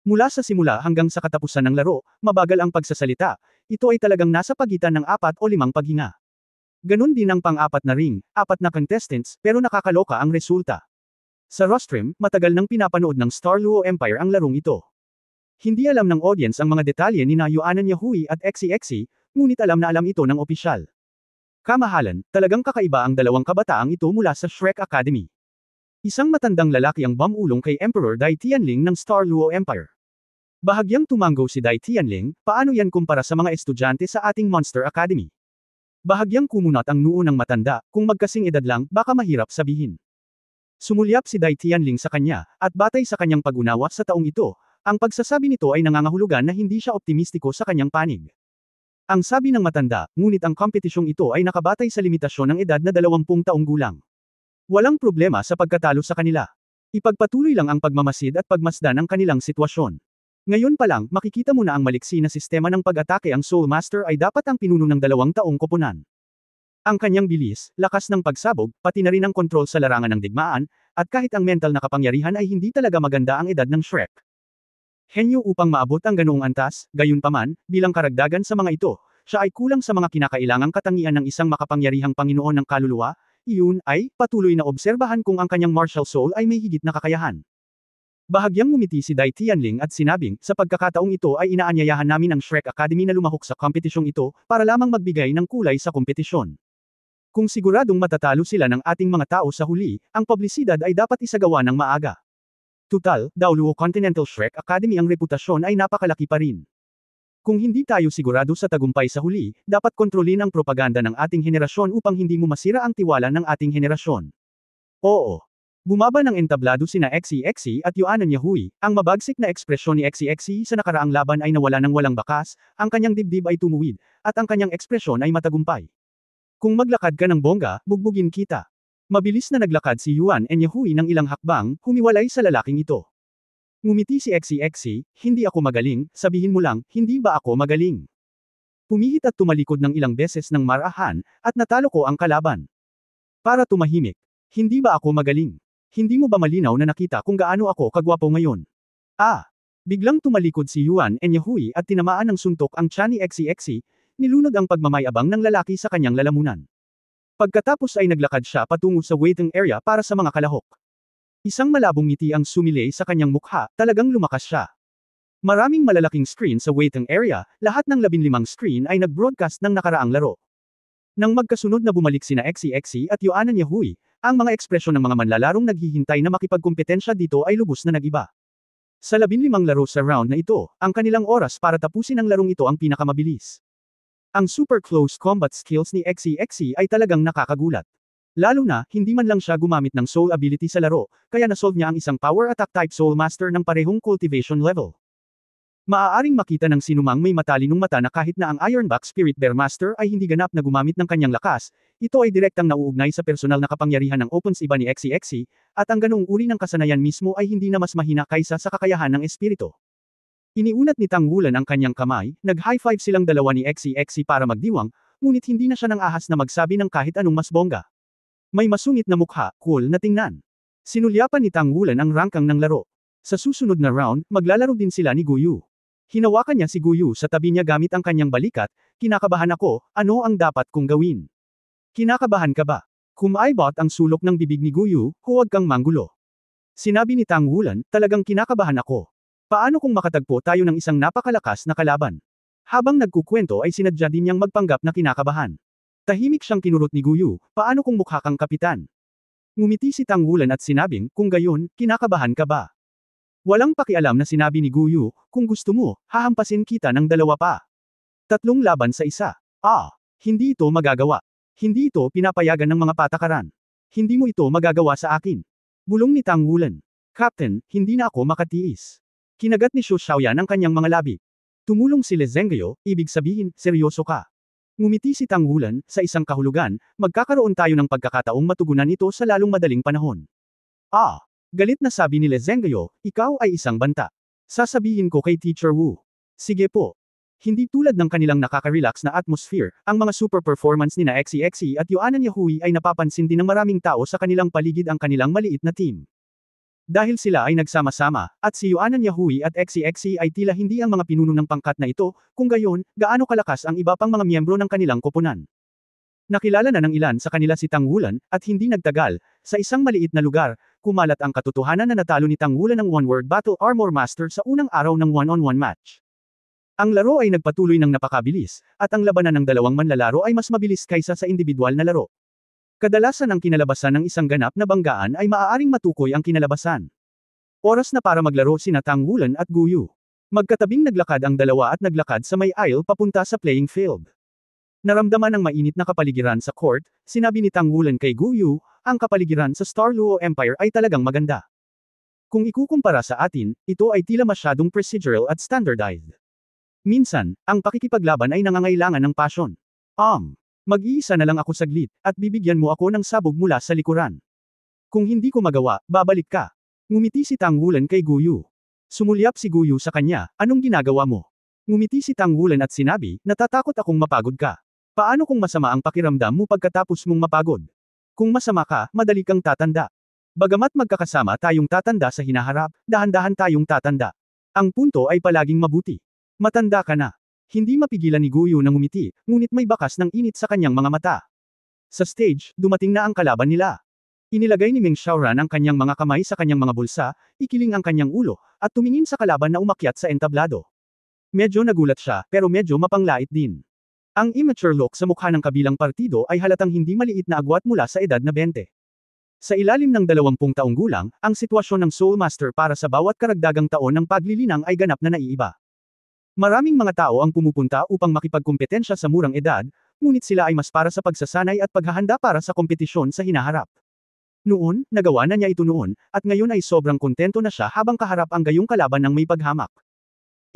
Mula sa simula hanggang sa katapusan ng laro, mabagal ang pagsasalita, ito ay talagang nasa pagitan ng 4 o 5 paghinga. Ganon din ang pang-4 na ring, 4 na contestants, pero nakakaloka ang resulta. Sa rostrum, matagal nang pinapanood ng Star Luo Empire ang larong ito. Hindi alam ng audience ang mga detalye ni Yuanan Yahui at Xie, ngunit alam na alam ito ng opisyal. Kamahalan, talagang kakaiba ang dalawang kabataang ito mula sa Shrek Academy. Isang matandang lalaki ang bumulong kay Emperor Dai Tianling ng Star Luo Empire. Bahagyang tumango si Dai Tianling, paano yan kumpara sa mga estudyante sa ating Monster Academy? Bahagyang kumunat ang noo ng matanda, kung magkasing edad lang, baka mahirap sabihin. Sumulyap si Dai Tianling sa kanya, at batay sa kanyang pag-unawa sa taong ito, ang pagsasabi nito ay nangangahulugan na hindi siya optimistiko sa kanyang panig. Ang sabi ng matanda, ngunit ang kompetisyong ito ay nakabatay sa limitasyon ng edad na 20 taong gulang. Walang problema sa pagkatalo sa kanila. Ipagpatuloy lang ang pagmamasid at pagmasdan ang kanilang sitwasyon. Ngayon pa lang, makikita mo na ang maliksi na sistema ng pag-atake. Ang Soul Master ay dapat ang pinuno ng 2 taong koponan. Ang kanyang bilis, lakas ng pagsabog, pati na rin ang kontrol sa larangan ng digmaan, at kahit ang mental na kapangyarihan ay hindi talaga maganda ang edad ng Shrek. Henyo upang maabot ang ganoong antas, gayunpaman, bilang karagdagan sa mga ito, siya ay kulang sa mga kinakailangang katangian ng isang makapangyarihang Panginoon ng kaluluwa. Iyon ay, patuloy na obserbahan kung ang kanyang martial soul ay may higit na kakayahan. Bahagyang ngumiti si Dai Tianling at sinabing, sa pagkakataong ito ay inaanyayahan namin ang Shrek Academy na lumahok sa kompetisyong ito, para lamang magbigay ng kulay sa kompetisyon. Kung siguradong matatalo sila ng ating mga tao sa huli, ang publisidad ay dapat isagawa ng maaga. Tutal, Daoluo Continental Shrek Academy ang reputasyon ay napakalaki pa rin. Kung hindi tayo sigurado sa tagumpay sa huli, dapat kontrolin ang propaganda ng ating henerasyon upang hindi mo masira ang tiwala ng ating henerasyon. Oo. Bumaba ng entablado sina XEXE at Yuanan Yahui, ang mabagsik na ekspresyon ni XEXE sa nakaraang laban ay nawala ng walang bakas, ang kanyang dibdib ay tumuwid, at ang kanyang ekspresyon ay matagumpay. Kung maglakad ka ng bongga, bugbugin kita. Mabilis na naglakad si Yuan and Yahui ng ilang hakbang, humiwalay sa lalaking ito. Ngumiti si XEXE, hindi ako magaling, sabihin mo lang, hindi ba ako magaling? Pumihit at tumalikod ng ilang beses ng marahan, at natalo ko ang kalaban. Para tumahimik. Hindi ba ako magaling? Hindi mo ba malinaw na nakita kung gaano ako kagwapo ngayon? Biglang tumalikod si Yuan and Yahui at tinamaan ng suntok ang tiyan ni XEXE, nilunod ang pagmamayabang ng lalaki sa kanyang lalamunan. Pagkatapos ay naglakad siya patungo sa waiting area para sa mga kalahok. Isang malabong ngiti ang sumilay sa kanyang mukha, talagang lumakas siya. Maraming malalaking screen sa waiting area, lahat ng 15 screen ay nag-broadcast ng nakaraang laro. Nang magkasunod na bumalik sina XEXE at Yuanan Yahui, ang mga ekspresyon ng mga manlalarong naghihintay na makipagkumpetensya dito ay lubos na nag-iba. Sa 15 laro sa round na ito, ang kanilang oras para tapusin ang larong ito ang pinakamabilis. Ang super close combat skills ni XEXE ay talagang nakakagulat. Lalo na, hindi man lang siya gumamit ng soul ability sa laro, kaya nasolve niya ang isang power attack type soul master ng parehong cultivation level. Maaaring makita ng sinumang may matalinong mata na kahit na ang Ironback Spirit Bear Master ay hindi ganap na gumamit ng kanyang lakas, ito ay direktang nauugnay sa personal na kapangyarihan ng opens iba ni XEXE, at ang ganoong uri ng kasanayan mismo ay hindi na mas mahina kaysa sa kakayahan ng espiritu. Iniunat ni Tang Wulan ang kanyang kamay, nag-high five silang dalawa ni XEXE para magdiwang, ngunit hindi na siya nang ahas na magsabi ng kahit anong mas bongga. May masungit na mukha, cool na tingnan. Sinulyapan ni Tang Wulan ang rangkang ng laro. Sa susunod na round, maglalaro din sila ni Guyu. Hinawakan niya si Guyu sa tabi niya gamit ang kanyang balikat, kinakabahan ako, ano ang dapat kong gawin? Kinakabahan ka ba? Kumaibot ang sulok ng bibig ni Guyu, huwag kang manggulo. Sinabi ni Tang Wulan, talagang kinakabahan ako. Paano kung makatagpo tayo ng isang napakalakas na kalaban? Habang nagkukwento ay sinadya din niyang magpanggap na kinakabahan. Tahimik siyang kinurot ni Guyu, paano kung mukha kang kapitan? Ngumiti si Tang Wulan at sinabing, kung gayon, kinakabahan ka ba? Walang pakialam na sinabi ni Guyu, kung gusto mo, hahampasin kita ng 2 pa. 3 laban sa 1. Hindi ito magagawa. Hindi ito pinapayagan ng mga patakaran. Hindi mo ito magagawa sa akin. Bulong ni Tang Wulan. Captain, hindi na ako makatiis. Kinagat ni Xu Xiaoyan ang kanyang mga labi. Tumulong si Le Zhengguo, ibig sabihin, seryoso ka. Ngumiti si Tang Wulan, sa isang kahulugan, magkakaroon tayo ng pagkakataong matugunan ito sa lalong madaling panahon. Galit na sabi ni Le Zhengguo, ikaw ay isang banta. Sasabihin ko kay Teacher Wu. Sige po. Hindi tulad ng kanilang nakaka-relax na atmosphere, ang mga super performance ni na XEXE at Yuanan Yahui ay napapansin din ng maraming tao sa kanilang paligid ang kanilang maliit na team. Dahil sila ay nagsama-sama, at si Yuanan Yahui at XEXE ay tila hindi ang mga pinuno ng pangkat na ito, kung gayon, gaano kalakas ang iba pang mga miyembro ng kanilang koponan. Nakilala na ng ilan sa kanila si Tang Wulan, at hindi nagtagal, sa isang maliit na lugar, kumalat ang katotohanan na natalo ni Tang Wulan ng one-word battle armor master sa unang araw ng one-on-one match. Ang laro ay nagpatuloy ng napakabilis, at ang labanan ng dalawang manlalaro ay mas mabilis kaysa sa individual na laro. Kadalasan ang kinalabasan ng isang ganap na banggaan ay maaaring matukoy ang kinalabasan. Oras na para maglaro sina Tang Wulan at Guyu. Magkatabing naglakad ang dalawa at naglakad sa may aisle papunta sa playing field. Naramdaman ang mainit na kapaligiran sa court, sinabi ni Tang Wulan kay Guyu, ang kapaligiran sa Star Luo Empire ay talagang maganda. Kung ikukumpara sa atin, ito ay tila masyadong procedural at standardized. Minsan, ang pakikipaglaban ay nangangailangan ng passion. Mag-iisa na lang ako saglit, at bibigyan mo ako ng sabog mula sa likuran. Kung hindi ko magawa, babalik ka. Ngumiti si Tang Wulan kay Guyu. Sumulyap si Guyu sa kanya, anong ginagawa mo? Ngumiti si Tang Wulan at sinabi, natatakot akong mapagod ka. Paano kung masama ang pakiramdam mo pagkatapos mong mapagod? Kung masama ka, madali kang tatanda. Bagamat magkakasama tayong tatanda sa hinaharap, dahan-dahan tayong tatanda. Ang punto ay palaging mabuti. Matanda ka na. Hindi mapigilan ni Guyu na ngumiti, ngunit may bakas ng init sa kanyang mga mata. Sa stage, dumating na ang kalaban nila. Inilagay ni Meng Xiaoran ang kanyang mga kamay sa kanyang mga bulsa, ikiling ang kanyang ulo, at tumingin sa kalaban na umakyat sa entablado. Medyo nagulat siya, pero medyo mapanglait din. Ang immature look sa mukha ng kabilang partido ay halatang hindi maliit na agwat mula sa edad na 20. Sa ilalim ng 20 taong gulang, ang sitwasyon ng Soul Master para sa bawat karagdagang taon ng paglilinang ay ganap na naiiba. Maraming mga tao ang pumupunta upang makipagkumpetensya sa murang edad, ngunit sila ay mas para sa pagsasanay at paghahanda para sa kompetisyon sa hinaharap. Noon, nagawa na niya ito noon, at ngayon ay sobrang kontento na siya habang kaharap ang gayong kalaban ng may paghamak.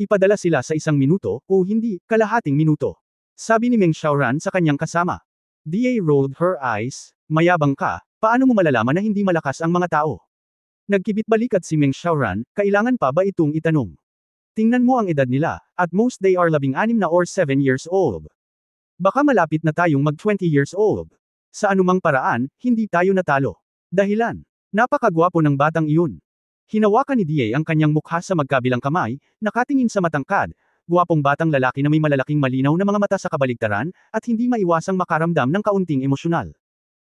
Ipadala sila sa 1 minuto, o hindi, kalahating minuto. Sabi ni Meng Xiaoran sa kanyang kasama. DA rolled her eyes, mayabang ka, paano mo malalaman na hindi malakas ang mga tao? Nagkibit balikat si Meng Xiaoran, kailangan pa ba itong itanong? Tingnan mo ang edad nila, at most they are 16 na or 7 years old. Baka malapit na tayong mag 20 years old. Sa anumang paraan, hindi tayo natalo. Dahilan. Napakagwapo ng batang iyon. Hinawakan ni DA ang kanyang mukha sa magkabilang kamay, nakatingin sa matangkad, gwapong batang lalaki na may malalaking malinaw na mga mata sa kabaligtaran, at hindi maiwasang makaramdam ng kaunting emosyonal.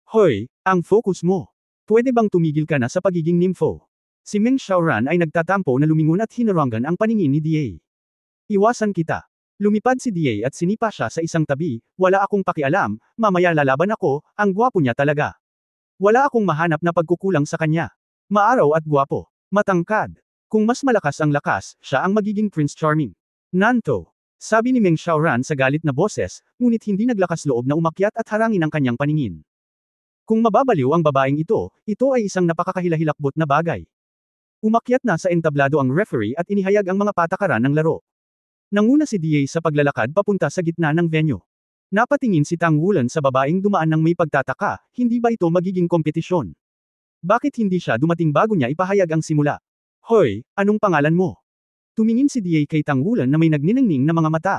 Hoy, ang focus mo. Pwede bang tumigil ka na sa pagiging nympho? Si Meng Xiaoran ay nagtatampo na lumingon at hinarangan ang paningin ni DA. Iwasan kita. Lumipad si DA at sinipa siya sa isang tabi, wala akong pakialam, mamaya lalaban ako, ang gwapo niya talaga. Wala akong mahanap na pagkukulang sa kanya. Maaraw at gwapo. Matangkad. Kung mas malakas ang lakas, siya ang magiging Prince Charming. Nanto. Sabi ni Meng Xiaoran sa galit na boses, ngunit hindi naglakas loob na umakyat at harangin ang kanyang paningin. Kung mababaliw ang babaeng ito ay isang napakakahilahilakbot na bagay. Umakyat na sa entablado ang referee at inihayag ang mga patakaran ng laro. Nanguna si DA sa paglalakad papunta sa gitna ng venue. Napatingin si Tang Wulan sa babaeng dumaan ng may pagtataka, hindi ba ito magiging kompetisyon? Bakit hindi siya dumating bago niya ipahayag ang simula? Hoy, anong pangalan mo? Tumingin si DA kay Tang Wulan na may nagniningning na mga mata.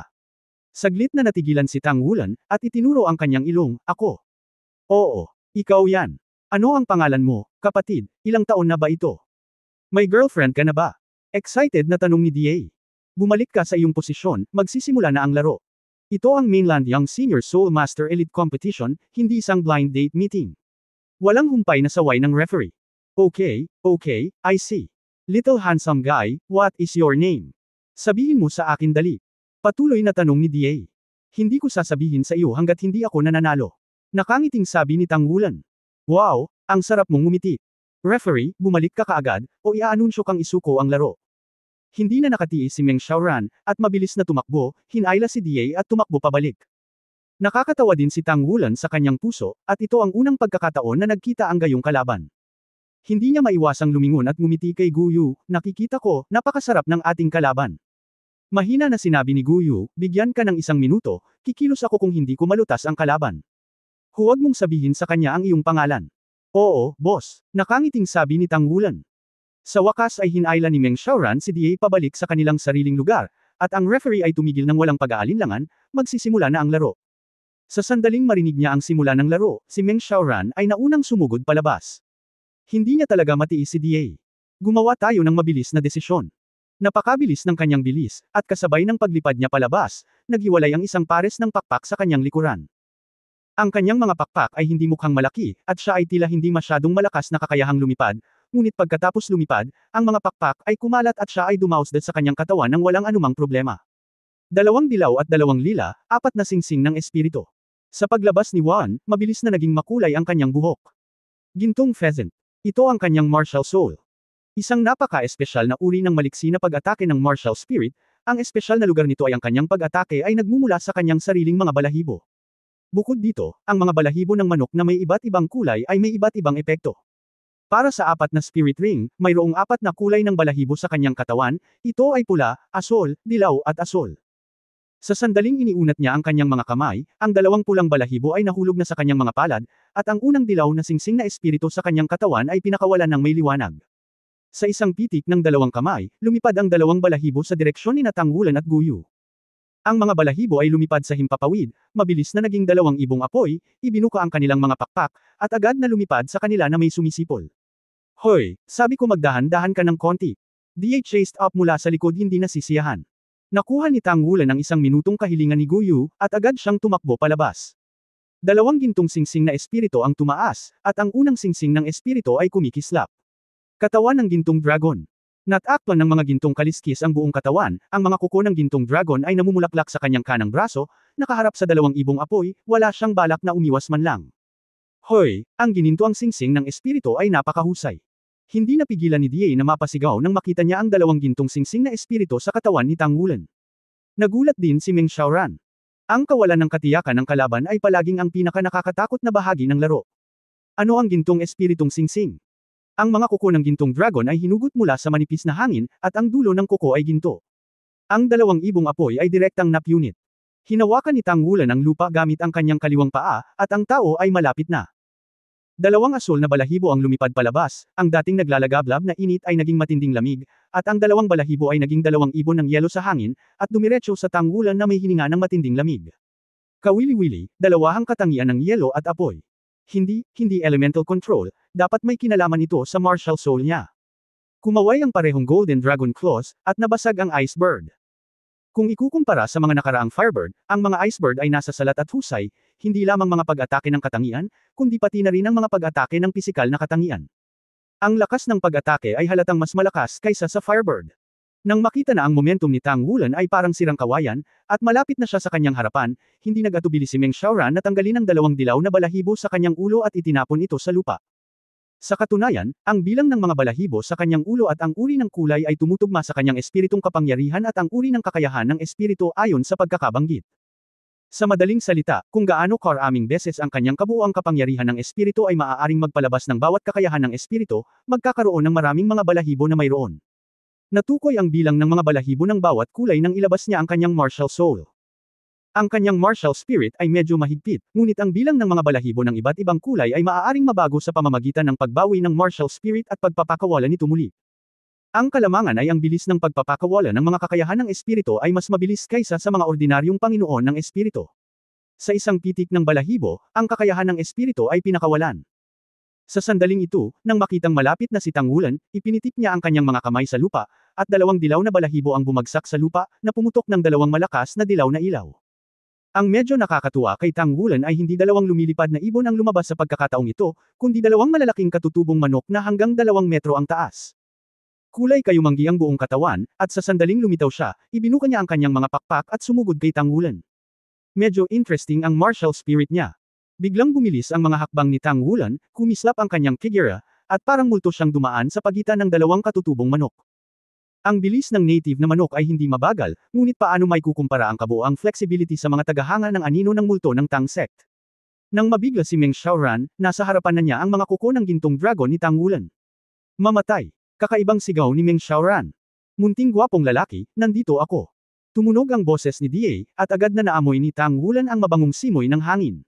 Saglit na natigilan si Tang Wulan, at itinuro ang kanyang ilong, ako. Oo, ikaw yan. Ano ang pangalan mo, kapatid, ilang taon na ba ito? May girlfriend ka na ba? Excited na tanong ni DA. Bumalik ka sa iyong posisyon, magsisimula na ang laro. Ito ang Mainland Young Senior Soul Master Elite Competition, hindi isang blind date meeting. Walang humpay na saway ng referee. Okay, I see. Little handsome guy, what is your name? Sabihin mo sa akin dali. Patuloy na tanong ni DA. Hindi ko sasabihin sa iyo hanggat hindi ako nananalo. Nakangiting sabi ni Tang Wulan. Wow, ang sarap mong ngumiti. Referee, bumalik ka kaagad, o iaanunsyo kang isuko ang laro. Hindi na nakatiis si Meng Xiaoran, at mabilis na tumakbo, hinayla si DA at tumakbo pabalik. Nakakatawa din si Tang Wulan sa kanyang puso, at ito ang unang pagkakataon na nagkita ang gayong kalaban. Hindi niya maiwasang lumingon at ngumiti kay Guyu, nakikita ko, napakasarap ng ating kalaban. Mahina na sinabi ni Guyu, bigyan ka ng 1 minuto, kikilos ako kung hindi ko malutas ang kalaban. Huwag mong sabihin sa kanya ang iyong pangalan. Oo, boss, nakangiting sabi ni Tang Wulan. Sa wakas ay hinayla ni Meng Xiaoran si DA pabalik sa kanilang sariling lugar, at ang referee ay tumigil ng walang pag-aalinlangan, magsisimula na ang laro. Sa sandaling marinig niya ang simula ng laro, si Meng Xiaoran ay naunang sumugod palabas. Hindi niya talaga matiis si DA. Gumawa tayo ng mabilis na desisyon. Napakabilis ng kanyang bilis, at kasabay ng paglipad niya palabas, naghiwalay ang isang pares ng pakpak sa kanyang likuran. Ang kanyang mga pakpak ay hindi mukhang malaki, at siya ay tila hindi masyadong malakas na kakayahang lumipad, ngunit pagkatapos lumipad, ang mga pakpak ay kumalat at siya ay dumausdad sa kanyang katawan nang walang anumang problema. 2 dilaw at 2 lila, 4 na singsing ng espiritu. Sa paglabas ni Juan, mabilis na naging makulay ang kanyang buhok. Gintong pheasant. Ito ang kanyang martial soul. Isang napaka-espesyal na uri ng maliksi na pag-atake ng martial spirit, ang espesyal na lugar nito ay ang kanyang pag-atake ay nagmumula sa kanyang sariling mga balahibo. Bukod dito, ang mga balahibo ng manok na may iba't ibang kulay ay may iba't ibang epekto. Para sa 4 na spirit ring, mayroong 4 na kulay ng balahibo sa kanyang katawan, ito ay pula, asol, dilaw at asol. Sa sandaling iniunat niya ang kanyang mga kamay, ang 2 pulang balahibo ay nahulog na sa kanyang mga palad, at ang unang dilaw na singsing na espiritu sa kanyang katawan ay pinakawalan ng may liwanag. Sa isang pitik ng dalawang kamay, lumipad ang dalawang balahibo sa direksyon ni Tang Wulan at Guyu. Ang mga balahibo ay lumipad sa himpapawid, mabilis na naging dalawang ibong apoy, ibinuka ang kanilang mga pakpak, at agad na lumipad sa kanila na may sumisipol. Hoy, sabi ko magdahan-dahan ka ng konti. DA chased up mula sa likod hindi nasisiyahan. Nakuha ni Tang Wulan ang isang minutong kahilingan ni Guyu, at agad siyang tumakbo palabas. Dalawang gintong singsing na espiritu ang tumaas, at ang unang singsing ng espiritu ay kumikislap. Katawan ng gintong dragon. Natakpan ng mga gintong kaliskis ang buong katawan, ang mga kuko ng gintong dragon ay namumulaklak sa kanyang kanang braso, nakaharap sa dalawang ibong apoy, wala siyang balak na umiwas man lang. Hoy, ang gininto ang singsing ng espiritu ay napakahusay. Hindi napigilan ni DA na mapasigaw nang makita niya ang dalawang gintong singsing na espiritu sa katawan ni Tang Wulan. Nagulat din si Meng Xiaoran. Ang kawalan ng katiyakan ng kalaban ay palaging ang pinaka-nakakatakot na bahagi ng laro. Ano ang gintong espiritong singsing? Ang mga kuko ng gintong dragon ay hinugot mula sa manipis na hangin, at ang dulo ng kuko ay ginto. Ang dalawang ibong apoy ay direktang napunit. Hinawakan ni Tang Wulan ang lupa gamit ang kanyang kaliwang paa, at ang tao ay malapit na. Dalawang asul na balahibo ang lumipad palabas, ang dating naglalagablab na init ay naging matinding lamig, at ang dalawang balahibo ay naging dalawang ibon ng yelo sa hangin, at dumiretso sa Tang Wulan na may hininga ng matinding lamig. Kawili-wili, dalawahang katangian ng yelo at apoy. Hindi elemental control, dapat may kinalaman ito sa martial soul niya. Kumaway ang parehong Golden Dragon Claws, at nabasag ang Ice Bird. Kung ikukumpara sa mga nakaraang Firebird, ang mga Ice Bird ay nasa salat at husay, hindi lamang mga pag-atake ng katangian, kundi pati na rin ang mga pag-atake ng pisikal na katangian. Ang lakas ng pag-atake ay halatang mas malakas kaysa sa Firebird. Nang makita na ang momentum ni Tang Wulan ay parang sirang kawayan, at malapit na siya sa kanyang harapan, hindi nag-atubili si Meng Xiaoran na tanggalin ang dalawang dilaw na balahibo sa kanyang ulo at itinapon ito sa lupa. Sa katunayan, ang bilang ng mga balahibo sa kanyang ulo at ang uri ng kulay ay tumutugma sa kanyang espiritong kapangyarihan at ang uri ng kakayahan ng espiritu ayon sa pagkakabanggit. Sa madaling salita, kung gaano karaming beses ang kanyang kabuuang kapangyarihan ng espiritu ay maaaring magpalabas ng bawat kakayahan ng espiritu, magkakaroon ng maraming mga balahibo na mayroon. Natukoy ang bilang ng mga balahibo ng bawat kulay nang ilabas niya ang kanyang martial soul. Ang kanyang martial spirit ay medyo mahigpit, ngunit ang bilang ng mga balahibo ng iba't ibang kulay ay maaaring mabago sa pamamagitan ng pagbawi ng martial spirit at pagpapakawala nito muli. Ang kalamangan ay ang bilis ng pagpapakawala ng mga kakayahan ng espiritu ay mas mabilis kaysa sa mga ordinaryong Panginoon ng espiritu. Sa isang pitik ng balahibo, ang kakayahan ng espiritu ay pinakawalan. Sa sandaling ito, nang makitang malapit na si Tang Wulan, ipinitik niya ang kanyang mga kamay sa lupa, at dalawang dilaw na balahibo ang bumagsak sa lupa, na pumutok ng dalawang malakas na dilaw na ilaw. Ang medyo nakakatuwa kay Tang Wulan ay hindi dalawang lumilipad na ibon ang lumabas sa pagkakataong ito, kundi dalawang malalaking katutubong manok na hanggang 2 metro ang taas. Kulay kayumanggi ang buong katawan, at sa sandaling lumitaw siya, ibinuka niya ang kanyang mga pakpak at sumugod kay Tang Wulan. Medyo interesting ang martial spirit niya. Biglang bumilis ang mga hakbang ni Tang Wulan, kumislap ang kanyang figura, at parang multo siyang dumaan sa pagitan ng dalawang katutubong manok. Ang bilis ng native na manok ay hindi mabagal, ngunit paano may kukumpara ang kabuuang flexibility sa mga tagahanga ng anino ng multo ng Tang sect? Nang mabigla si Meng Xiaoran, nasa harapan na niya ang mga kuko ng gintong dragon ni Tang Wulan. Mamatay! Kakaibang sigaw ni Meng Xiaoran. Munting gwapong lalaki, nandito ako. Tumunog ang boses ni DA, at agad na naamoy ni Tang Wulan ang mabangong simoy ng hangin.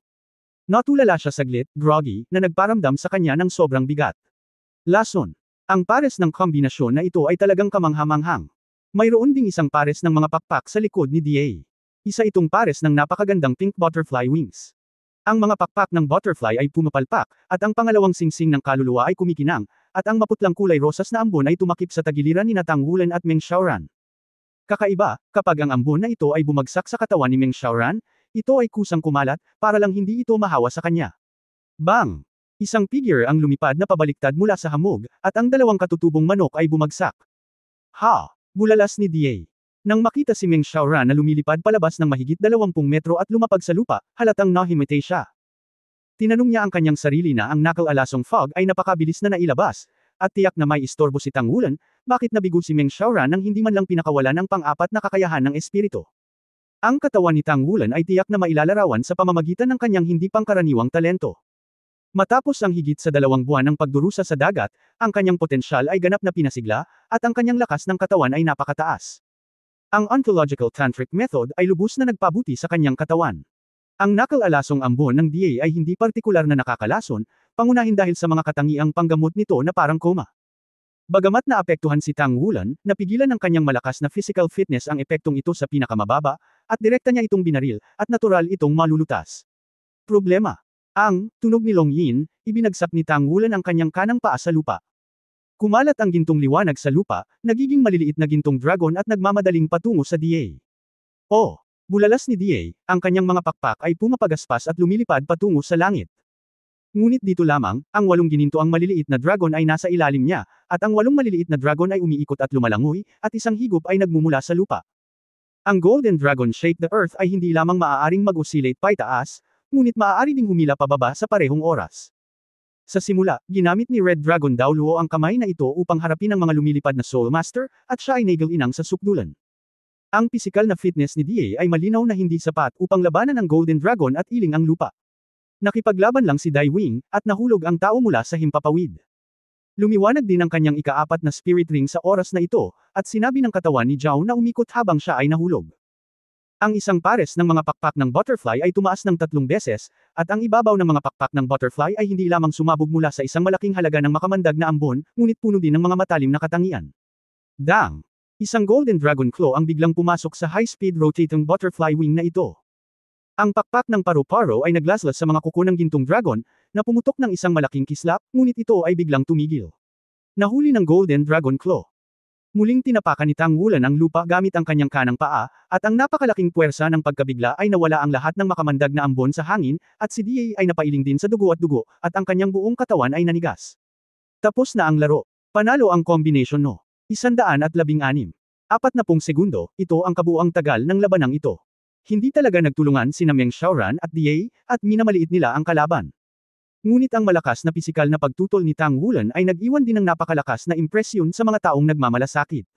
Natulala siya saglit, groggy, na nagparamdam sa kanya ng sobrang bigat. Lason. Ang pares ng kombinasyon na ito ay talagang kamanghamanghang. Mayroon ding isang pares ng mga pakpak sa likod ni DA. Isa itong pares ng napakagandang pink butterfly wings. Ang mga pakpak ng butterfly ay pumapalpak, at ang pangalawang singsing ng kaluluwa ay kumikinang, at ang maputlang kulay rosas na ambon ay tumakip sa tagiliran ni Tang Wulan at Meng Xiaoran. Kakaiba, kapag ang ambon na ito ay bumagsak sa katawan ni Meng Xiaoran, ito ay kusang kumalat, para lang hindi ito mahawa sa kanya. Bang! Isang figure ang lumipad na pabaliktad mula sa hamog, at ang dalawang katutubong manok ay bumagsak. Ha! Bulalas ni DA. Nang makita si Meng Xiaoran na lumilipad palabas ng mahigit 20 metro at lumapag sa lupa, halatang nahimite siya. Tinanong niya ang kanyang sarili na ang nakal-alasong fog ay napakabilis na nailabas, at tiyak na may istorbo si Tang Wulan, bakit nabigo si Meng Xiaoran nang hindi man lang pinakawalan ang pang-apat na kakayahan ng espiritu. Ang katawan ni Tang Wulan ay tiyak na mailalarawan sa pamamagitan ng kanyang hindi pangkaraniwang talento. Matapos ang higit sa 2 buwan ng pagdurusa sa dagat, ang kanyang potensyal ay ganap na pinasigla, at ang kanyang lakas ng katawan ay napakataas. Ang ontological tantric method ay lubos na nagpabuti sa kanyang katawan. Ang nakal-alasong ambon ng DA ay hindi partikular na nakakalason, pangunahin dahil sa mga katangiang panggamot nito na parang koma. Bagamat naapektuhan si Tang Wulan, napigilan ng kanyang malakas na physical fitness ang epektong ito sa pinakamababa, at direkta niya itong binaril, at natural itong malulutas. Problema. Ang tunog ni Long Yin, ibinagsak ni Tang Wulan ang kanyang kanang paa sa lupa. Kumalat ang gintong liwanag sa lupa, nagiging maliliit na gintong dragon at nagmamadaling patungo sa DA. Oh! Bulalas ni DA, ang kanyang mga pakpak ay pumapagaspas at lumilipad patungo sa langit. Ngunit dito lamang, ang 8 gininto ang maliliit na dragon ay nasa ilalim niya, at ang 8 maliliit na dragon ay umiikot at lumalangoy, at isang higop ay nagmumula sa lupa. Ang Golden Dragon Shake the Earth ay hindi lamang maaaring mag-oscillate paitaas, ngunit maaari ding humila pababa sa parehong oras. Sa simula, ginamit ni Red Dragon Daoluo ang kamay na ito upang harapin ang mga lumilipad na Soul Master, at siya ay nagil-inang sa sukdulan. Ang pisikal na fitness ni DA ay malinaw na hindi sapat upang labanan ang Golden Dragon at iling ang lupa. Nakipaglaban lang si Dai Wing, at nahulog ang tao mula sa himpapawid. Lumiwanag din ang kanyang ika-4 na spirit ring sa oras na ito, at sinabi ng katawan ni Zhao na umikot habang siya ay nahulog. Ang isang pares ng mga pakpak ng butterfly ay tumaas ng 3 beses, at ang ibabaw ng mga pakpak ng butterfly ay hindi lamang sumabog mula sa isang malaking halaga ng makamandag na ambon, ngunit puno din ng mga matalim na katangian. Dang! Isang Golden Dragon Claw ang biglang pumasok sa high-speed rotating butterfly wing na ito. Ang pakpak ng paru-paro ay naglaslas sa mga kuko ng gintong dragon, na pumutok ng isang malaking kislap, ngunit ito ay biglang tumigil. Nahuli ng Golden Dragon Claw. Muling tinapakan ni Tang Wulan ang lupa gamit ang kanyang kanang paa, at ang napakalaking puwersa ng pagkabigla ay nawala ang lahat ng makamandag na ambon sa hangin, at si DA ay napailing din sa dugo, at ang kanyang buong katawan ay nanigas. Tapos na ang laro. Panalo ang combination no. 116. 40 segundo, ito ang kabuuang tagal ng labanang ito. Hindi talaga nagtulungan sina Meng Xiaoran at DA, at minamaliit nila ang kalaban. Ngunit ang malakas na pisikal na pagtutol ni Tang Wulan ay nag-iwan din ng napakalakas na impresyon sa mga taong nagmamalasakit.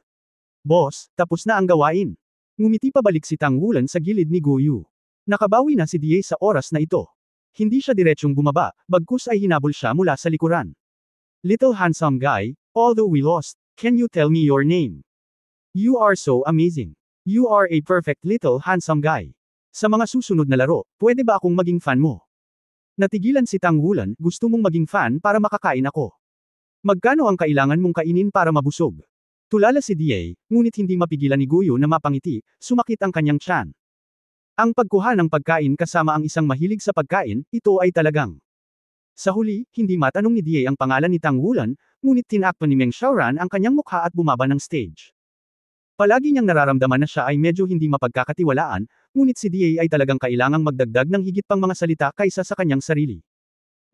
Boss, tapos na ang gawain. Ngumiti pabalik si Tang Wulan sa gilid ni Guyu. Nakabawi na si DA sa oras na ito. Hindi siya diretsyong bumaba, bagkus ay hinabol siya mula sa likuran. Little handsome guy, although we lost, can you tell me your name? You are so amazing. You are a perfect little handsome guy. Sa mga susunod na laro, pwede ba akong maging fan mo? Natigilan si Tang Wulan, gusto mong maging fan para makakain ako. Magkano ang kailangan mong kainin para mabusog? Tulala si DA, ngunit hindi mapigilan ni Guyu na mapangiti, sumakit ang kanyang tiyan. Ang pagkuha ng pagkain kasama ang isang mahilig sa pagkain, ito ay talagang. Sa huli, hindi matanong ni DA ang pangalan ni Tang Wulan, ngunit tinakpan ni Meng Xiaoran ang kanyang mukha at bumaba ng stage. Palagi niyang nararamdaman na siya ay medyo hindi mapagkakatiwalaan, ngunit si DA ay talagang kailangang magdagdag ng higit pang mga salita kaysa sa kanyang sarili.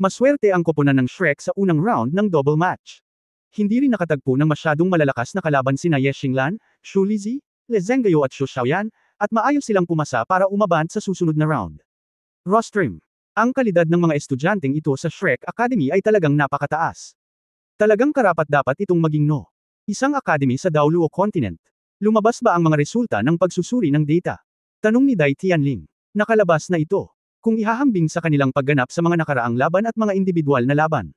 Maswerte ang koponan ng Shrek sa unang round ng double match. Hindi rin nakatagpo ng masyadong malalakas na kalaban sina Ye Xinglan, Xu Lizi, Le Zhenggayo at Xu Xiaoyan, at maayos silang pumasa para umabant sa susunod na round. Rostrum. Ang kalidad ng mga estudyanteng ito sa Shrek Academy ay talagang napakataas. Talagang karapat-dapat itong maging no. Isang academy sa Daoluo Continent. Lumabas ba ang mga resulta ng pagsusuri ng data? Tanong ni Dai Tianling. Nakalabas na ito. Kung ihahambing sa kanilang pagganap sa mga nakaraang laban at mga individual na laban.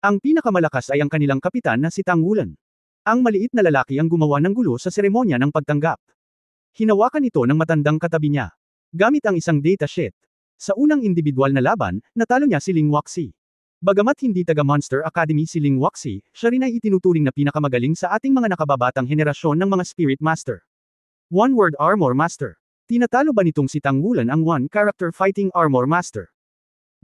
Ang pinakamalakas ay ang kanilang kapitan na si Tang Wulan. Ang maliit na lalaki ang gumawa ng gulo sa seremonya ng pagtanggap. Hinawakan ito ng matandang katabi niya. Gamit ang isang data sheet. Sa unang individual na laban, natalo niya si Ling Waxi. Bagamat hindi taga Monster Academy si Ling Waxi, siya rin ay itinuturing na pinakamagaling sa ating mga nakababatang henerasyon ng mga Spirit Master. One Word Armor Master. Tinatalo ba nitong si Tang Wulan ang One Character Fighting Armor Master?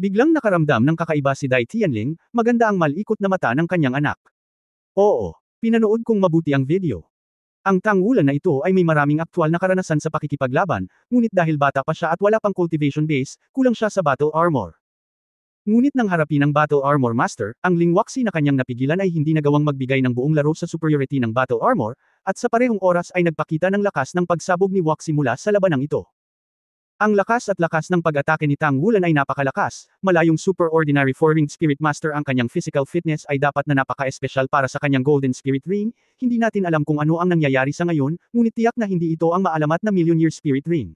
Biglang nakaramdam ng kakaiba si Dai Tianling, maganda ang malikot na mata ng kanyang anak. Oo, pinanood kong mabuti ang video. Ang Tang Wulan na ito ay may maraming aktwal na karanasan sa pakikipaglaban, ngunit dahil bata pa siya at wala pang cultivation base, kulang siya sa battle armor. Ngunit nang harapin ng Battle Armor Master, ang Ling Waxi na kanyang napigilan ay hindi nagawang magbigay ng buong laro sa superiority ng Battle Armor, at sa parehong oras ay nagpakita ng lakas ng pagsabog ni Waxi mula sa labanang ito. Ang lakas at lakas ng pag-atake ni Tang Wulan ay napakalakas, malayong super ordinary 4-ringed Spirit Master ang kanyang physical fitness ay dapat na napaka-espesyal para sa kanyang Golden Spirit Ring, hindi natin alam kung ano ang nangyayari sa ngayon, ngunit tiyak na hindi ito ang maalamat na Million Year Spirit Ring.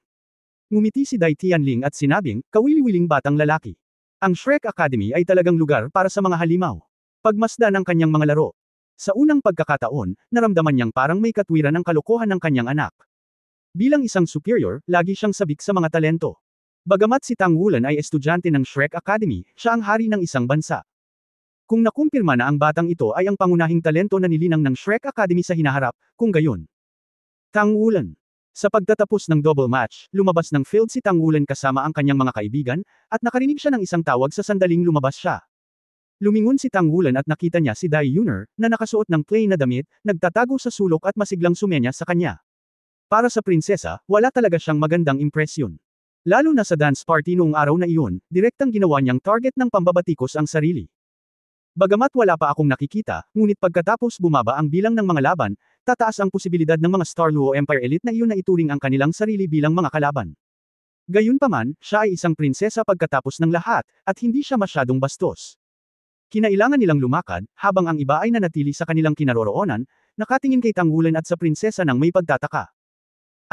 Ngumiti si Dai Tianling at sinabing, kawili-wiling batang lalaki. Ang Shrek Academy ay talagang lugar para sa mga halimaw. Pagmasdan ang kanyang mga laro. Sa unang pagkakataon, naramdaman niyang parang may katwiran ng kalokohan ng kanyang anak. Bilang isang superior, lagi siyang sabik sa mga talento. Bagamat si Tang Wulan ay estudyante ng Shrek Academy, siya ang hari ng isang bansa. Kung nakumpirma na ang batang ito ay ang pangunahing talento na nilinang ng Shrek Academy sa hinaharap, kung gayon. Tang Wulan. Sa pagtatapos ng double match, lumabas ng field si Tang Wulan kasama ang kanyang mga kaibigan, at nakarinig siya ng isang tawag sa sandaling lumabas siya. Lumingon si Tang Wulan at nakita niya si Dai Yuner, na nakasuot ng plain na damit, nagtatago sa sulok at masiglang sumenya sa kanya. Para sa prinsesa, wala talaga siyang magandang impresyon. Lalo na sa dance party noong araw na iyon, direktang ginawa niyang target ng pambabatikos ang sarili. Bagamat wala pa akong nakikita, ngunit pagkatapos bumaba ang bilang ng mga laban, tataas ang posibilidad ng mga Star Luo Empire Elite na iyon na ituring ang kanilang sarili bilang mga kalaban. Gayunpaman, siya ay isang prinsesa pagkatapos ng lahat, at hindi siya masyadong bastos. Kinailangan nilang lumakad, habang ang iba ay nanatili sa kanilang kinaroroonan, nakatingin kay Tang Wulan at sa prinsesa ng may pagtataka.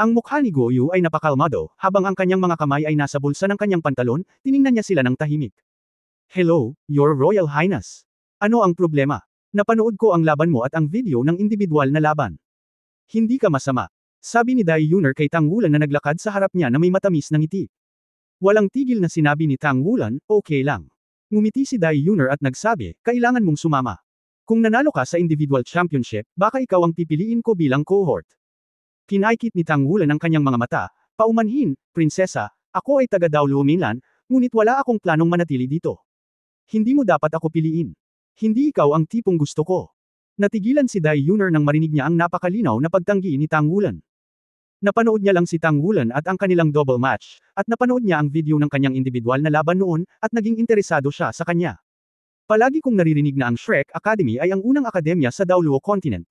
Ang mukha ni Goyu ay napakalmado, habang ang kanyang mga kamay ay nasa bulsa ng kanyang pantalon, tiningnan niya sila ng tahimik. Hello, Your Royal Highness. Ano ang problema? Napanood ko ang laban mo at ang video ng individual na laban. Hindi ka masama. Sabi ni Dai Yuner kay Tang Wulan na naglakad sa harap niya na may matamis na ngiti. Walang tigil na sinabi ni Tang Wulan, okay lang. Ngumiti si Dai Yuner at nagsabi, kailangan mong sumama. Kung nanalo ka sa individual championship, baka ikaw ang pipiliin ko bilang cohort. Pinaikit ni Tang Wulan ang kanyang mga mata, paumanhin, prinsesa, ako ay taga Daoluo Mainland, ngunit wala akong planong manatili dito. Hindi mo dapat ako piliin. Hindi ikaw ang tipong gusto ko. Natigilan si Dai Yuner nang marinig niya ang napakalinaw na pagtanggi ni Tang Wulan. Napanood niya lang si Tang Wulan at ang kanilang double match, at napanood niya ang video ng kanyang individual na laban noon, at naging interesado siya sa kanya. Palagi kong naririnig na ang Shrek Academy ay ang unang akademya sa Daoluo Continent.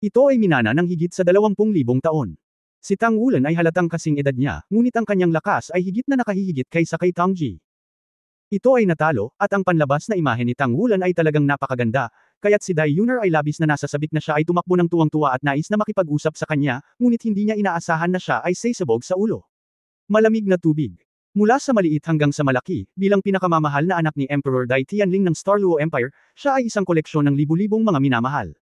Ito ay minana ng higit sa 20,000 taon. Si Tang Wulan ay halatang kasing edad niya, ngunit ang kanyang lakas ay higit na nakahihigit kaysa kay Tangji. Ito ay natalo, at ang panlabas na imahe ni Tang Wulan ay talagang napakaganda, kaya't si Dai Yuner ay labis na nasasabik na siya ay tumakbo ng tuwang-tuwa at nais na makipag-usap sa kanya, ngunit hindi niya inaasahan na siya ay sasabog sa ulo. Malamig na tubig. Mula sa maliit hanggang sa malaki, bilang pinakamamahal na anak ni Emperor Dai Tianling ng Star Luo Empire, siya ay isang koleksyon ng libu-libong mga minamahal.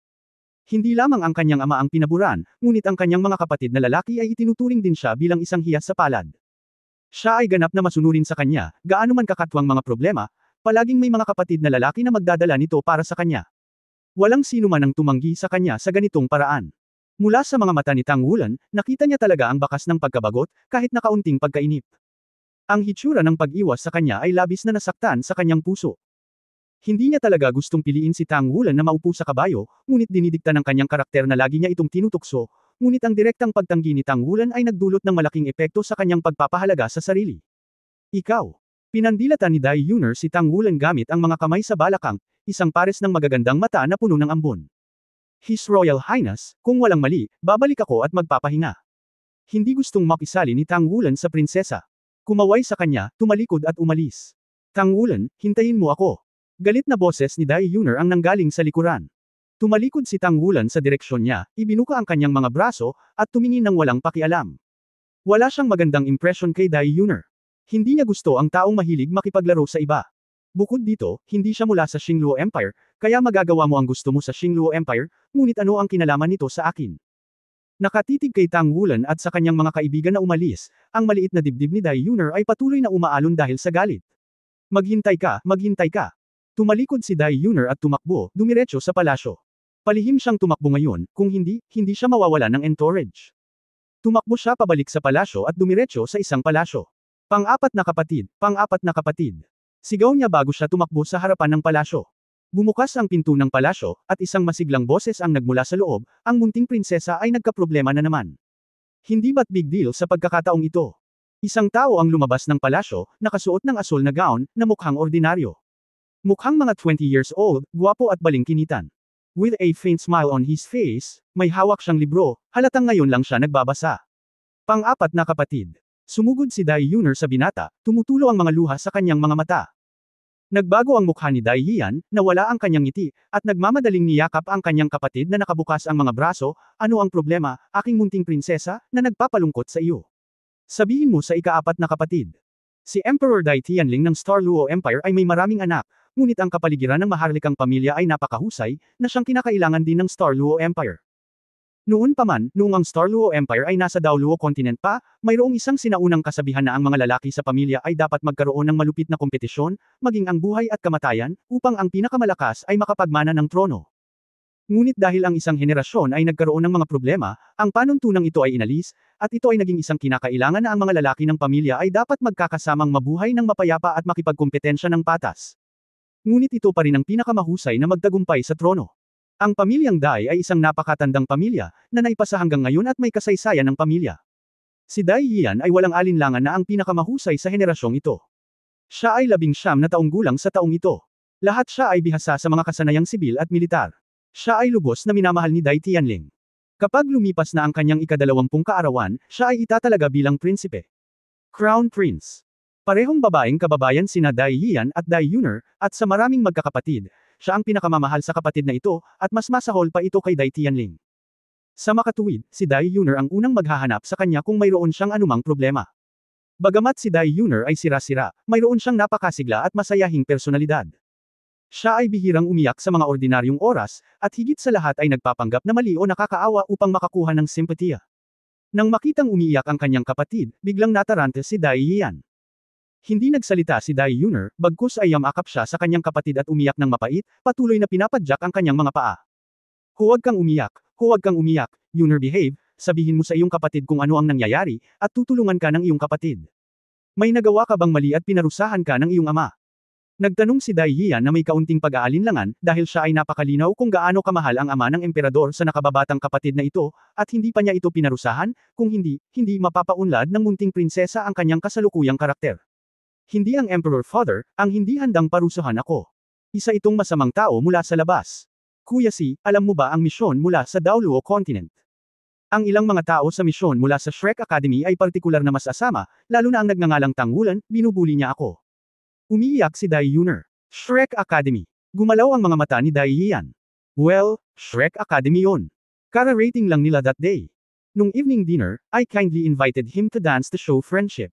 Hindi lamang ang kanyang ama ang pinaburan, ngunit ang kanyang mga kapatid na lalaki ay itinuturing din siya bilang isang hiyas sa palad. Siya ay ganap na masunurin sa kanya, gaano man kakatwang mga problema, palaging may mga kapatid na lalaki na magdadala nito para sa kanya. Walang sino man ang tumanggi sa kanya sa ganitong paraan. Mula sa mga mata ni Tang Wulan, nakita niya talaga ang bakas ng pagkabagot, kahit na kaunting pagkainip. Ang hitsura ng pag-iwas sa kanya ay labis na nasaktan sa kanyang puso. Hindi niya talaga gustong piliin si Tang Wulan na maupo sa kabayo, ngunit dinidikta ng kanyang karakter na lagi niya itong tinutukso, ngunit ang direktang pagtanggi ni Tang Wulan ay nagdulot ng malaking epekto sa kanyang pagpapahalaga sa sarili. Ikaw. Pinandilatan ni Dai Yuner si Tang Wulan gamit ang mga kamay sa balakang, isang pares ng magagandang mata na puno ng ambon. His Royal Highness, kung walang mali, babalik ako at magpapahinga. Hindi gustong makisali ni Tang Wulan sa prinsesa. Kumaway sa kanya, tumalikod at umalis. Tang Wulan, hintayin mo ako. Galit na boses ni Dai Yuner ang nanggaling sa likuran. Tumalikod si Tang Wulan sa direksyon niya, ibinuka ang kanyang mga braso, at tumingin ng walang pakialam. Wala siyang magandang impresyon kay Dai Yuner. Hindi niya gusto ang taong mahilig makipaglaro sa iba. Bukod dito, hindi siya mula sa Xingluo Empire, kaya magagawa mo ang gusto mo sa Xingluo Empire, ngunit ano ang kinalaman nito sa akin? Nakatitig kay Tang Wulan at sa kanyang mga kaibigan na umalis, ang maliit na dibdib ni Dai Yuner ay patuloy na umaalon dahil sa galit. Maghintay ka, maghintay ka. Tumalikod si Dai Yuner at tumakbo, dumiretso sa palasyo. Palihim siyang tumakbo ngayon, kung hindi siya mawawala ng entourage. Tumakbo siya pabalik sa palasyo at dumiretso sa isang palasyo. Pang-apat na kapatid, pang-apat na kapatid. Sigaw niya bago siya tumakbo sa harapan ng palasyo. Bumukas ang pinto ng palasyo, at isang masiglang boses ang nagmula sa loob, ang munting prinsesa ay nagkaproblema na naman. Hindi ba't big deal sa pagkakataong ito? Isang tao ang lumabas ng palasyo, nakasuot ng asul na gown, na mukhang ordinaryo. Mukhang mga 20 years old, guwapo at balingkinitan. With a faint smile on his face, may hawak siyang libro, halatang ngayon lang siya nagbabasa. Pang-apat na kapatid. Sumugod si Dai Yuner sa binata, tumutulo ang mga luha sa kanyang mga mata. Nagbago ang mukha ni Dai Yian, nawala ang kanyang ngiti, at nagmamadaling niyakap ang kanyang kapatid na nakabukas ang mga braso, ano ang problema, aking munting prinsesa, na nagpapalungkot sa iyo? Sabihin mo sa ikaapat na kapatid. Si Emperor Dai Tianling ng Star Luo Empire ay may maraming anak, ngunit ang kapaligiran ng maharlikang pamilya ay napakahusay, na siyang kinakailangan din ng Star Luo Empire. Noon pa man, noong ang Starluo Empire ay nasa Daoluo Continent pa, mayroong isang sinaunang kasabihan na ang mga lalaki sa pamilya ay dapat magkaroon ng malupit na kompetisyon, maging ang buhay at kamatayan, upang ang pinakamalakas ay makapagmana ng trono. Ngunit dahil ang isang henerasyon ay nagkaroon ng mga problema, ang panuntunang ito ay inalis, at ito ay naging isang kinakailangan na ang mga lalaki ng pamilya ay dapat magkakasamang mabuhay ng mapayapa at makipagkompetensya ng patas. Ngunit ito pa rin ang pinakamahusay na magtagumpay sa trono. Ang pamilyang Dai ay isang napakatandang pamilya, na naipasa hanggang ngayon at may kasaysayan ng pamilya. Si Dai Yian ay walang alinlangan na ang pinakamahusay sa henerasyong ito. Siya ay 19 na taong gulang sa taong ito. Lahat siya ay bihasa sa mga kasanayang sibil at militar. Siya ay lubos na minamahal ni Dai Tianling. Kapag lumipas na ang kanyang ika-20 kaarawan, siya ay itatalaga bilang prinsipe. Crown Prince. Parehong babaeng kababayan sina Dai Yian at Dai Yuner, at sa maraming magkakapatid, siya ang pinakamamahal sa kapatid na ito, at mas masahol pa ito kay Dai Tianling. Sa makatuwid, si Dai Yuner ang unang maghahanap sa kanya kung mayroon siyang anumang problema. Bagamat si Dai Yuner ay sira-sira, mayroon siyang napakasigla at masayahing personalidad. Siya ay bihirang umiyak sa mga ordinaryong oras, at higit sa lahat ay nagpapanggap na mali o nakakaawa upang makakuha ng simpatiya. Nang makitang umiiyak ang kanyang kapatid, biglang natarante si Dai Yian. Hindi nagsalita si Dai Yuner, bagkus ay yamakap siya sa kanyang kapatid at umiyak ng mapait, patuloy na pinapadyak ang kanyang mga paa. Huwag kang umiyak, Yuner behave, sabihin mo sa iyong kapatid kung ano ang nangyayari, at tutulungan ka ng iyong kapatid. May nagawa ka bang mali at pinarusahan ka ng iyong ama? Nagtanong si Dai Yian na may kaunting pag-aalinlangan, dahil siya ay napakalinaw kung gaano kamahal ang ama ng emperador sa nakababatang kapatid na ito, at hindi pa niya ito pinarusahan, kung hindi mapapaunlad ng munting prinsesa ang kanyang kasalukuyang karakter. Hindi ang Emperor Father, ang hindi handang parusahan ako. Isa itong masamang tao mula sa labas. Kuya Si, alam mo ba ang misyon mula sa Daoluo Continent? Ang ilang mga tao sa misyon mula sa Shrek Academy ay partikular na masasama, lalo na ang nagngangalang Tang Wulan, binubuli niya ako. Umiiyak si Dai Yuner. Shrek Academy. Gumalaw ang mga mata ni Dai Yian. Well, Shrek Academy yon. Kara-rating lang nila that day. Nung evening dinner, I kindly invited him to dance to show friendship.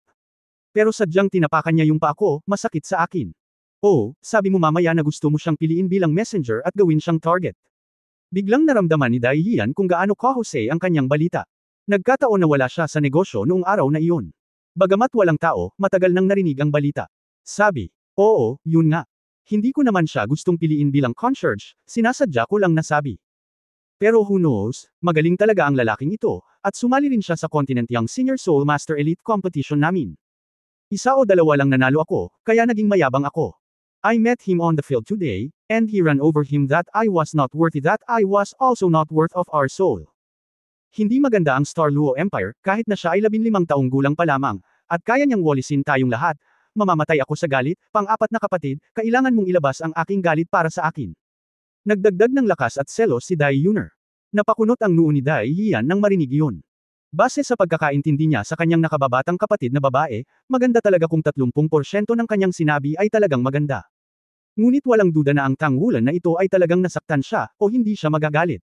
Pero sadyang tinapakan niya yung paa ko, masakit sa akin. Oh, sabi mo mamaya na gusto mo siyang piliin bilang messenger at gawin siyang target. Biglang naramdaman ni Dai Yian kung gaano kahusay ang kanyang balita. Nagkataon na wala siya sa negosyo noong araw na iyon. Bagamat walang tao, matagal nang narinig ang balita. Sabi, oo, yun nga. Hindi ko naman siya gustong piliin bilang concierge, sinasadya ko lang nasabi. Pero who knows, magaling talaga ang lalaking ito, at sumali rin siya sa Continent Young Senior Soul Master Elite Competition namin. Isa o dalawa lang nanalo ako, kaya naging mayabang ako. I met him on the field today, and he ran over him that I was not worthy, that I was also not worth of our soul. Hindi maganda ang Starluo Empire, kahit na siya ay 15 taong gulang pa lamang, at kaya niyang walisin tayong lahat. Mamamatay ako sa galit, pang-apat na kapatid, kailangan mong ilabas ang aking galit para sa akin. Nagdagdag ng lakas at selos si Dai Yuner. Napakunot ang noo ni Dai Yian nang marinig iyon. Base sa pagkakaintindi niya sa kanyang nakababatang kapatid na babae, maganda talaga kung 30% ng kanyang sinabi ay talagang maganda. Ngunit walang duda na ang Tang Wulan na ito ay talagang nasaktan siya, o hindi siya magagalit.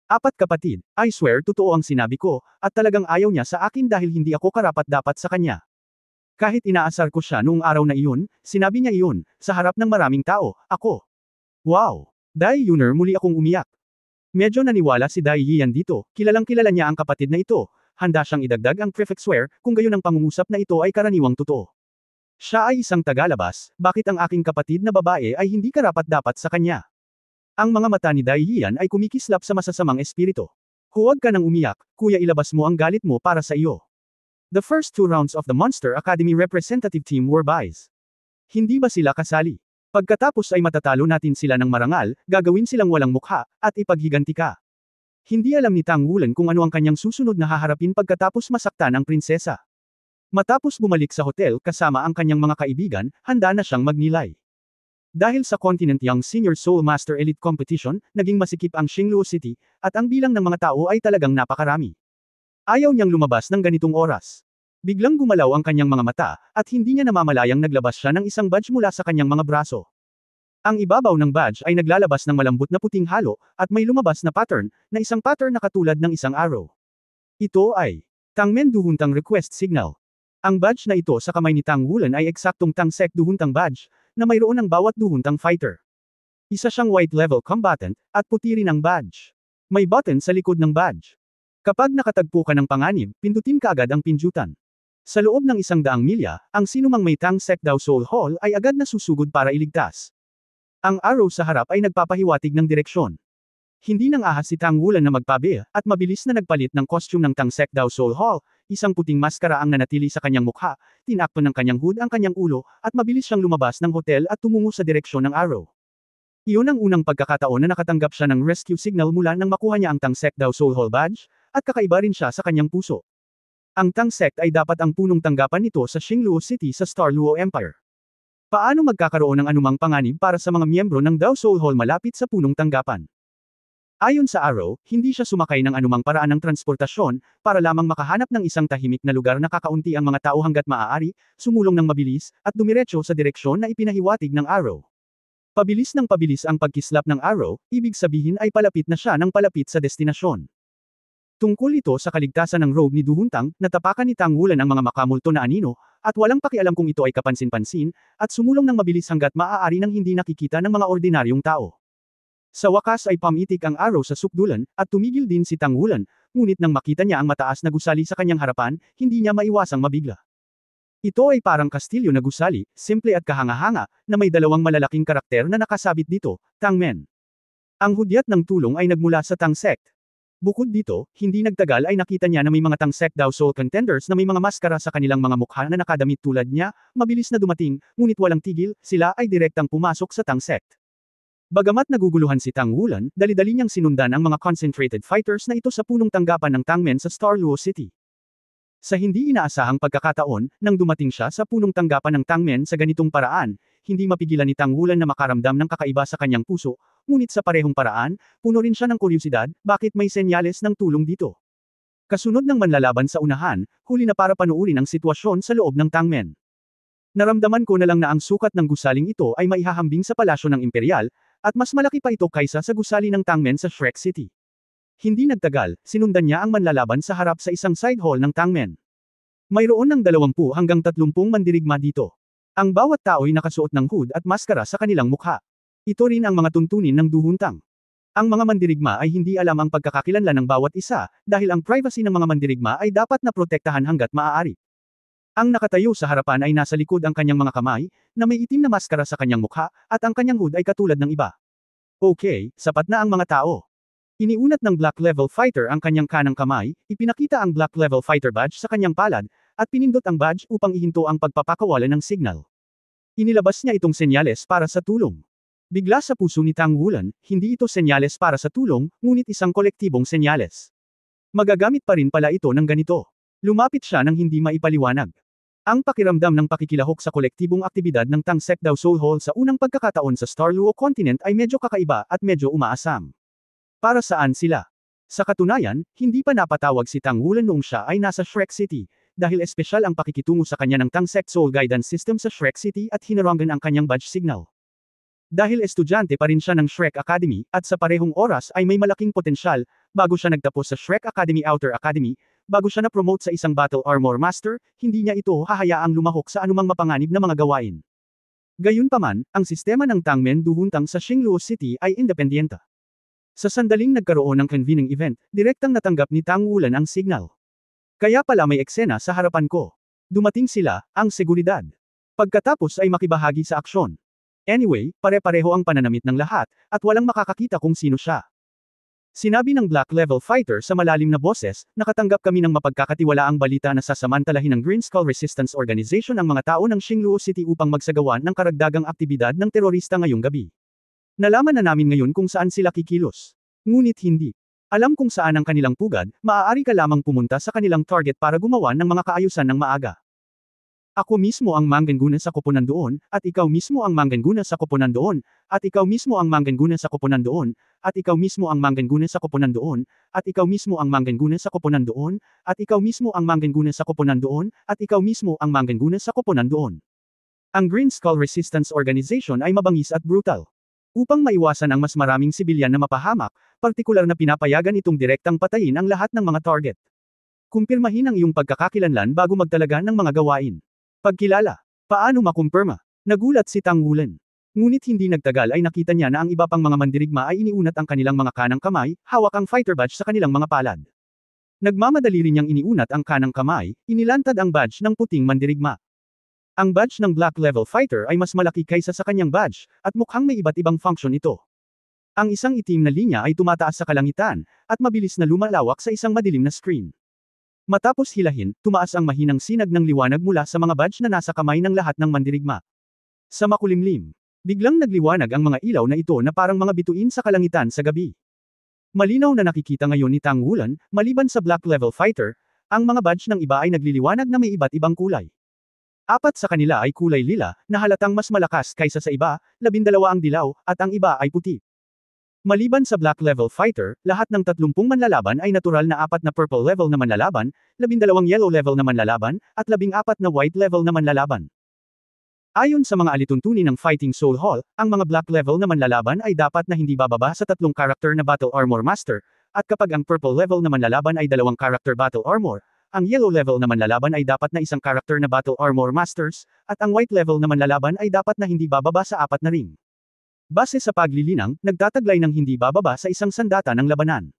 4 kapatid, I swear totoo ang sinabi ko, at talagang ayaw niya sa akin dahil hindi ako karapat-dapat sa kanya. Kahit inaasar ko siya noong araw na iyon, sinabi niya iyon, sa harap ng maraming tao, ako. Wow! Dai Yuner, muli akong umiyak. Medyo naniwala si Dai Yian dito, kilalang-kilala niya ang kapatid na ito, handa siyang idagdag ang prefix swear, kung gayon ang pangungusap na ito ay karaniwang totoo. Siya ay isang tagalabas, bakit ang aking kapatid na babae ay hindi karapat-dapat sa kanya? Ang mga mata ni Dai Yian ay kumikislap sa masasamang espiritu. Huwag ka nang umiyak, kuya, ilabas mo ang galit mo para sa iyo. The first 2 rounds of the Monster Academy representative team were buys. Hindi ba sila kasali? Pagkatapos ay matatalo natin sila ng marangal, gagawin silang walang mukha, at ipaghiganti ka. Hindi alam ni Tang Wulan kung ano ang kanyang susunod na haharapin pagkatapos masaktan ang prinsesa. Matapos bumalik sa hotel kasama ang kanyang mga kaibigan, handa na siyang magnilay. Dahil sa Continent Young Senior Soul Master Elite Competition, naging masikip ang Xingluo City, at ang bilang ng mga tao ay talagang napakarami. Ayaw niyang lumabas ng ganitong oras. Biglang gumalaw ang kanyang mga mata, at hindi niya namamalayang naglabas siya ng isang badge mula sa kanyang mga braso. Ang ibabaw ng badge ay naglalabas ng malambot na puting halo, at may lumabas na pattern, na isang pattern na katulad ng isang arrow. Ito ay Tangmen Duhuntang Request Signal. Ang badge na ito sa kamay ni Tang Wulan ay eksaktong Tangsek Duhuntang badge, na mayroon ng bawat duhuntang fighter. Isa siyang white level combatant, at puti rin ang badge. May button sa likod ng badge. Kapag nakatagpo ka ng panganib, pindutin kaagad ang pindutan. Sa loob ng 100 milya, ang sinumang may Tang Sek Dao Soul Hall ay agad na susugod para iligtas. Ang arrow sa harap ay nagpapahiwatig ng direksyon. Hindi nang ahas si Tang Wulan na magpabe, at mabilis na nagpalit ng costume ng Tang Sek Dao Soul Hall, isang puting maskara ang nanatili sa kanyang mukha, tinakpan ng kanyang hood ang kanyang ulo, at mabilis siyang lumabas ng hotel at tumungo sa direksyon ng arrow. Iyon ang unang pagkakataon na nakatanggap siya ng rescue signal mula nang makuha niya ang Tang Sek Dao Soul Hall badge, at kakaiba rin siya sa kanyang puso. Ang Tang Sect ay dapat ang punong tanggapan nito sa Xingluo City sa Star Luo Empire. Paano magkakaroon ng anumang panganib para sa mga miyembro ng Dao Soul Hall malapit sa punong tanggapan? Ayon sa Arrow, hindi siya sumakay ng anumang paraan ng transportasyon, para lamang makahanap ng isang tahimik na lugar na kakaunti ang mga tao hanggat maaari, sumulong ng mabilis, at dumiretso sa direksyon na ipinahiwatig ng Arrow. Pabilis ng pabilis ang pagkislap ng Arrow, ibig sabihin ay palapit na siya ng palapit sa destinasyon. Tungkol ito sa kaligtasan ng robe ni Du Huntang, natapakan ni Tang Wulan ang mga makamulto na anino, at walang pakialam kung ito ay kapansin-pansin, at sumulong ng mabilis hanggat maaari nang hindi nakikita ng mga ordinaryong tao. Sa wakas ay pamitik ang arrow sa sukdulan, at tumigil din si Tang Wulan, ngunit nang makita niya ang mataas na gusali sa kanyang harapan, hindi niya maiwasang mabigla. Ito ay parang kastilyo na gusali, simple at kahanga-hanga, na may dalawang malalaking karakter na nakasabit dito, Tang Men. Ang hudyat ng tulong ay nagmula sa Tang Sect. Bukod dito, hindi nagtagal ay nakita niya na may mga Tang Sect Dao Soul contenders na may mga maskara sa kanilang mga mukha na nakadamit tulad niya, mabilis na dumating, ngunit walang tigil, sila ay direktang pumasok sa Tang Sect. Bagamat naguguluhan si Tang Wulan, dali-dali niyang sinundan ang mga concentrated fighters na ito sa punong tanggapan ng Tang Men sa Star Luo City. Sa hindi inaasahang pagkakataon, nang dumating siya sa punong tanggapan ng Tang Men sa ganitong paraan, hindi mapigilan ni Tang Wulan na makaramdam ng kakaiba sa kanyang puso, ngunit sa parehong paraan, puno rin siya ng kuryosidad, bakit may senyales ng tulong dito. Kasunod ng manlalaban sa unahan, huli na para panuurin ang sitwasyon sa loob ng Tang Men. Naramdaman ko na lang na ang sukat ng gusaling ito ay maihahambing sa palasyo ng imperial, at mas malaki pa ito kaysa sa gusali ng Tang Men sa Shrek City. Hindi nagtagal, sinundan niya ang manlalaban sa harap sa isang side hall ng Tang Men. Mayroon ng 20 hanggang 30 mandirigma dito. Ang bawat tao'y nakasuot ng hood at maskara sa kanilang mukha. Ito rin ang mga tuntunin ng Du Huntang. Ang mga mandirigma ay hindi alam ang pagkakakilanlan ng bawat isa, dahil ang privacy ng mga mandirigma ay dapat na protektahan hanggat maaari. Ang nakatayo sa harapan ay nasa likod ang kanyang mga kamay, na may itim na maskara sa kanyang mukha, at ang kanyang hood ay katulad ng iba. Okay, sapat na ang mga tao. Iniunat ng Black Level Fighter ang kanyang kanang kamay, ipinakita ang Black Level Fighter badge sa kanyang palad, at pinindot ang badge upang ihinto ang pagpapakawalan ng signal. Inilabas niya itong senyales para sa tulong. Bigla sa puso ni Tang Wulan, hindi ito senyales para sa tulong, ngunit isang kolektibong senyales. Magagamit pa rin pala ito ng ganito. Lumapit siya nang hindi maipaliwanag. Ang pakiramdam ng pakikilahok sa kolektibong aktibidad ng Tang Sect Dao Soul Hall sa unang pagkakataon sa Star Luo Continent ay medyo kakaiba at medyo umaasam. Para saan sila? Sa katunayan, hindi pa napatawag si Tang Wulan noong siya ay nasa Shrek City, dahil espesyal ang pakikitungo sa kanya ng Tang Sect Soul Guidance System sa Shrek City at hinarangan ang kanyang badge signal. Dahil estudyante pa rin siya ng Shrek Academy, at sa parehong oras ay may malaking potensyal, bago siya nagtapos sa Shrek Academy Outer Academy, bago siya na-promote sa isang Battle Armor Master, hindi niya ito hahayaang lumahok sa anumang mapanganib na mga gawain. Gayunpaman, ang sistema ng Tang Men Du Huntang sa Xingluo City ay independyente. Sa sandaling nagkaroon ng convening event, direktang natanggap ni Tang Wulan ang signal. Kaya pala may eksena sa harapan ko. Dumating sila, ang seguridad. Pagkatapos ay makibahagi sa aksyon. Anyway, pare-pareho ang pananamit ng lahat, at walang makakakita kung sino siya. Sinabi ng Black Level Fighter sa malalim na boses, nakatanggap kami ng mapagkakatiwalaang balita na sasamantalahin ng Green Skull Resistance Organization ang mga tao ng Xingluo City upang magsagawa ng karagdagang aktibidad ng terorista ngayong gabi. Nalaman na namin ngayon kung saan sila kikilos. Ngunit hindi. Alam kung saan ang kanilang pugad, maaari ka lamang pumunta sa kanilang target para gumawa ng mga kaayusan ng maaga. Ako mismo ang manggaguna sa koponan doon, at ikaw mismo ang manggaguna sa koponan doon, at ikaw mismo ang manggaguna sa koponan doon, at ikaw mismo ang manggaguna sa koponan doon, at ikaw mismo ang manggaguna sa koponan doon, at ikaw mismo ang manggaguna sa koponan doon, at ikaw mismo ang manggaguna sa koponan doon. Ang Green Skull Resistance Organization ay mabangis at brutal. Upang maiwasan ang mas maraming sibilyan na mapahamak, partikular na pinapayagan itong direktang patayin ang lahat ng mga target. Kumpirmahin ang iyong pagkakakilanlan bago magtalaga ng mga gawain. Pagkilala. Paano makumpirma? Nagulat si Tang Wulan. Ngunit hindi nagtagal ay nakita niya na ang iba pang mga mandirigma ay iniunat ang kanilang mga kanang kamay, hawak ang fighter badge sa kanilang mga palad. Nagmamadali rin niyang iniunat ang kanang kamay, inilantad ang badge ng puting mandirigma. Ang badge ng Black Level Fighter ay mas malaki kaysa sa kanyang badge, at mukhang may iba't ibang function ito. Ang isang itim na linya ay tumataas sa kalangitan, at mabilis na lumalawak sa isang madilim na screen. Matapos hilahin, tumaas ang mahinang sinag ng liwanag mula sa mga badge na nasa kamay ng lahat ng mandirigma. Sa makulimlim, biglang nagliwanag ang mga ilaw na ito na parang mga bituin sa kalangitan sa gabi. Malinaw na nakikita ngayon ni Tang Wulan, maliban sa Black Level Fighter, ang mga badge ng iba ay nagliliwanag na may iba't ibang kulay. 4 sa kanila ay kulay lila, na halatang mas malakas kaysa sa iba, 12 ang dilaw, at ang iba ay puti. Maliban sa Black Level Fighter, lahat ng 30 manlalaban ay natural na 4 na Purple Level na manlalaban, 12 Yellow Level na manlalaban, at 14 na White Level na manlalaban. Ayon sa mga alituntunin ng Fighting Soul Hall, ang mga Black Level na manlalaban ay dapat na hindi bababa sa 3 karakter na Battle Armor Master, at kapag ang Purple Level na manlalaban ay 2 karakter Battle Armor, ang Yellow Level na manlalaban ay dapat na 1 karakter na Battle Armor Masters, at ang White Level na manlalaban ay dapat na hindi bababa sa 4 na ring. Base sa paglilinang, nagtataglay ng hindi bababa sa isang sandata ng labanan.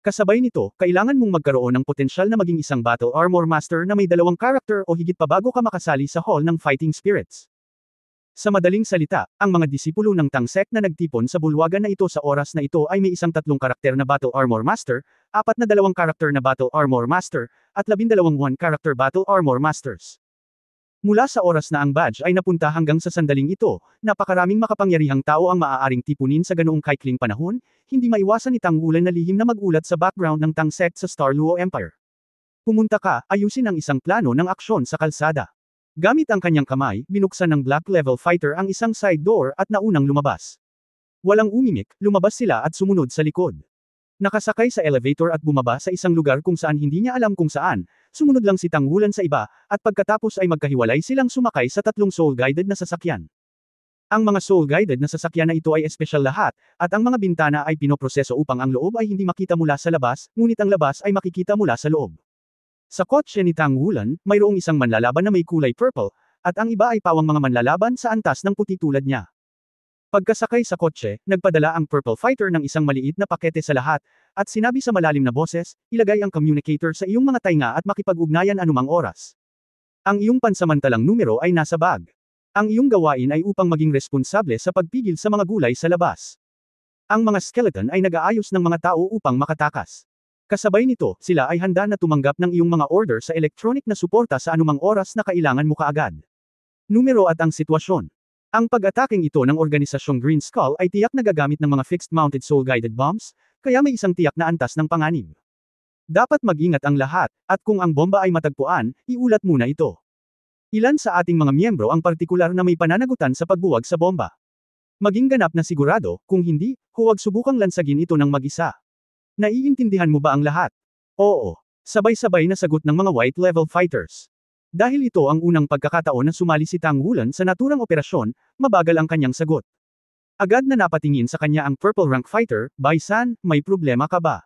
Kasabay nito, kailangan mong magkaroon ng potensyal na maging isang Battle Armor Master na may 2 karakter o higit pa bago ka makasali sa Hall ng Fighting Spirits. Sa madaling salita, ang mga disipulo ng Tang Sect na nagtipon sa bulwagan na ito sa oras na ito ay may 3 karakter na Battle Armor Master, 4 na 2 karakter na Battle Armor Master, at 12 1 karakter Battle Armor Masters. Mula sa oras na ang badge ay napunta hanggang sa sandaling ito, napakaraming makapangyarihang tao ang maaaring tipunin sa ganoong kaikling panahon, hindi maiwasan ni Tang Wulan na lihim na magulat sa background ng Tang Sect sa Star Luo Empire. Pumunta ka, ayusin ang isang plano ng aksyon sa kalsada. Gamit ang kanyang kamay, binuksan ng Black Level Fighter ang isang side door at naunang lumabas. Walang umimik, lumabas sila at sumunod sa likod. Nakasakay sa elevator at bumaba sa isang lugar kung saan hindi niya alam kung saan, sumunod lang si Tang Wulan sa iba, at pagkatapos ay magkahiwalay silang sumakay sa 3 soul-guided na sasakyan. Ang mga soul-guided na sasakyan na ito ay espesyal lahat, at ang mga bintana ay pinoproseso upang ang loob ay hindi makita mula sa labas, ngunit ang labas ay makikita mula sa loob. Sa kotse ni Tang Wulan, mayroong isang manlalaban na may kulay purple, at ang iba ay pawang mga manlalaban sa antas ng puti tulad niya. Pagkasakay sa kotse, nagpadala ang Purple Fighter ng isang maliit na pakete sa lahat, at sinabi sa malalim na boses, ilagay ang communicator sa iyong mga tainga at makipag-ugnayan anumang oras. Ang iyong pansamantalang numero ay nasa bag. Ang iyong gawain ay upang maging responsable sa pagpigil sa mga gulay sa labas. Ang mga skeleton ay nag-aayos ng mga tao upang makatakas. Kasabay nito, sila ay handa na tumanggap ng iyong mga order sa electronic na suporta sa anumang oras na kailangan mo kaagad. Numero at ang sitwasyon. Ang pag-ataking ito ng organisasyong Green Skull ay tiyak na gagamit ng mga fixed-mounted soul-guided bombs, kaya may isang tiyak na antas ng panganib. Dapat mag-ingat ang lahat, at kung ang bomba ay matagpuan, iulat muna ito. Ilan sa ating mga miyembro ang partikular na may pananagutan sa pagbuwag sa bomba. Maging ganap na sigurado, kung hindi, huwag subukang lansagin ito ng mag-isa. Naiintindihan mo ba ang lahat? Oo. Sabay-sabay na sagot ng mga White Level Fighters. Dahil ito ang unang pagkakataon na sumali si Tang Wulan sa naturang operasyon, mabagal ang kanyang sagot. Agad na napatingin sa kanya ang Purple Rank Fighter, Bai-san, may problema ka ba?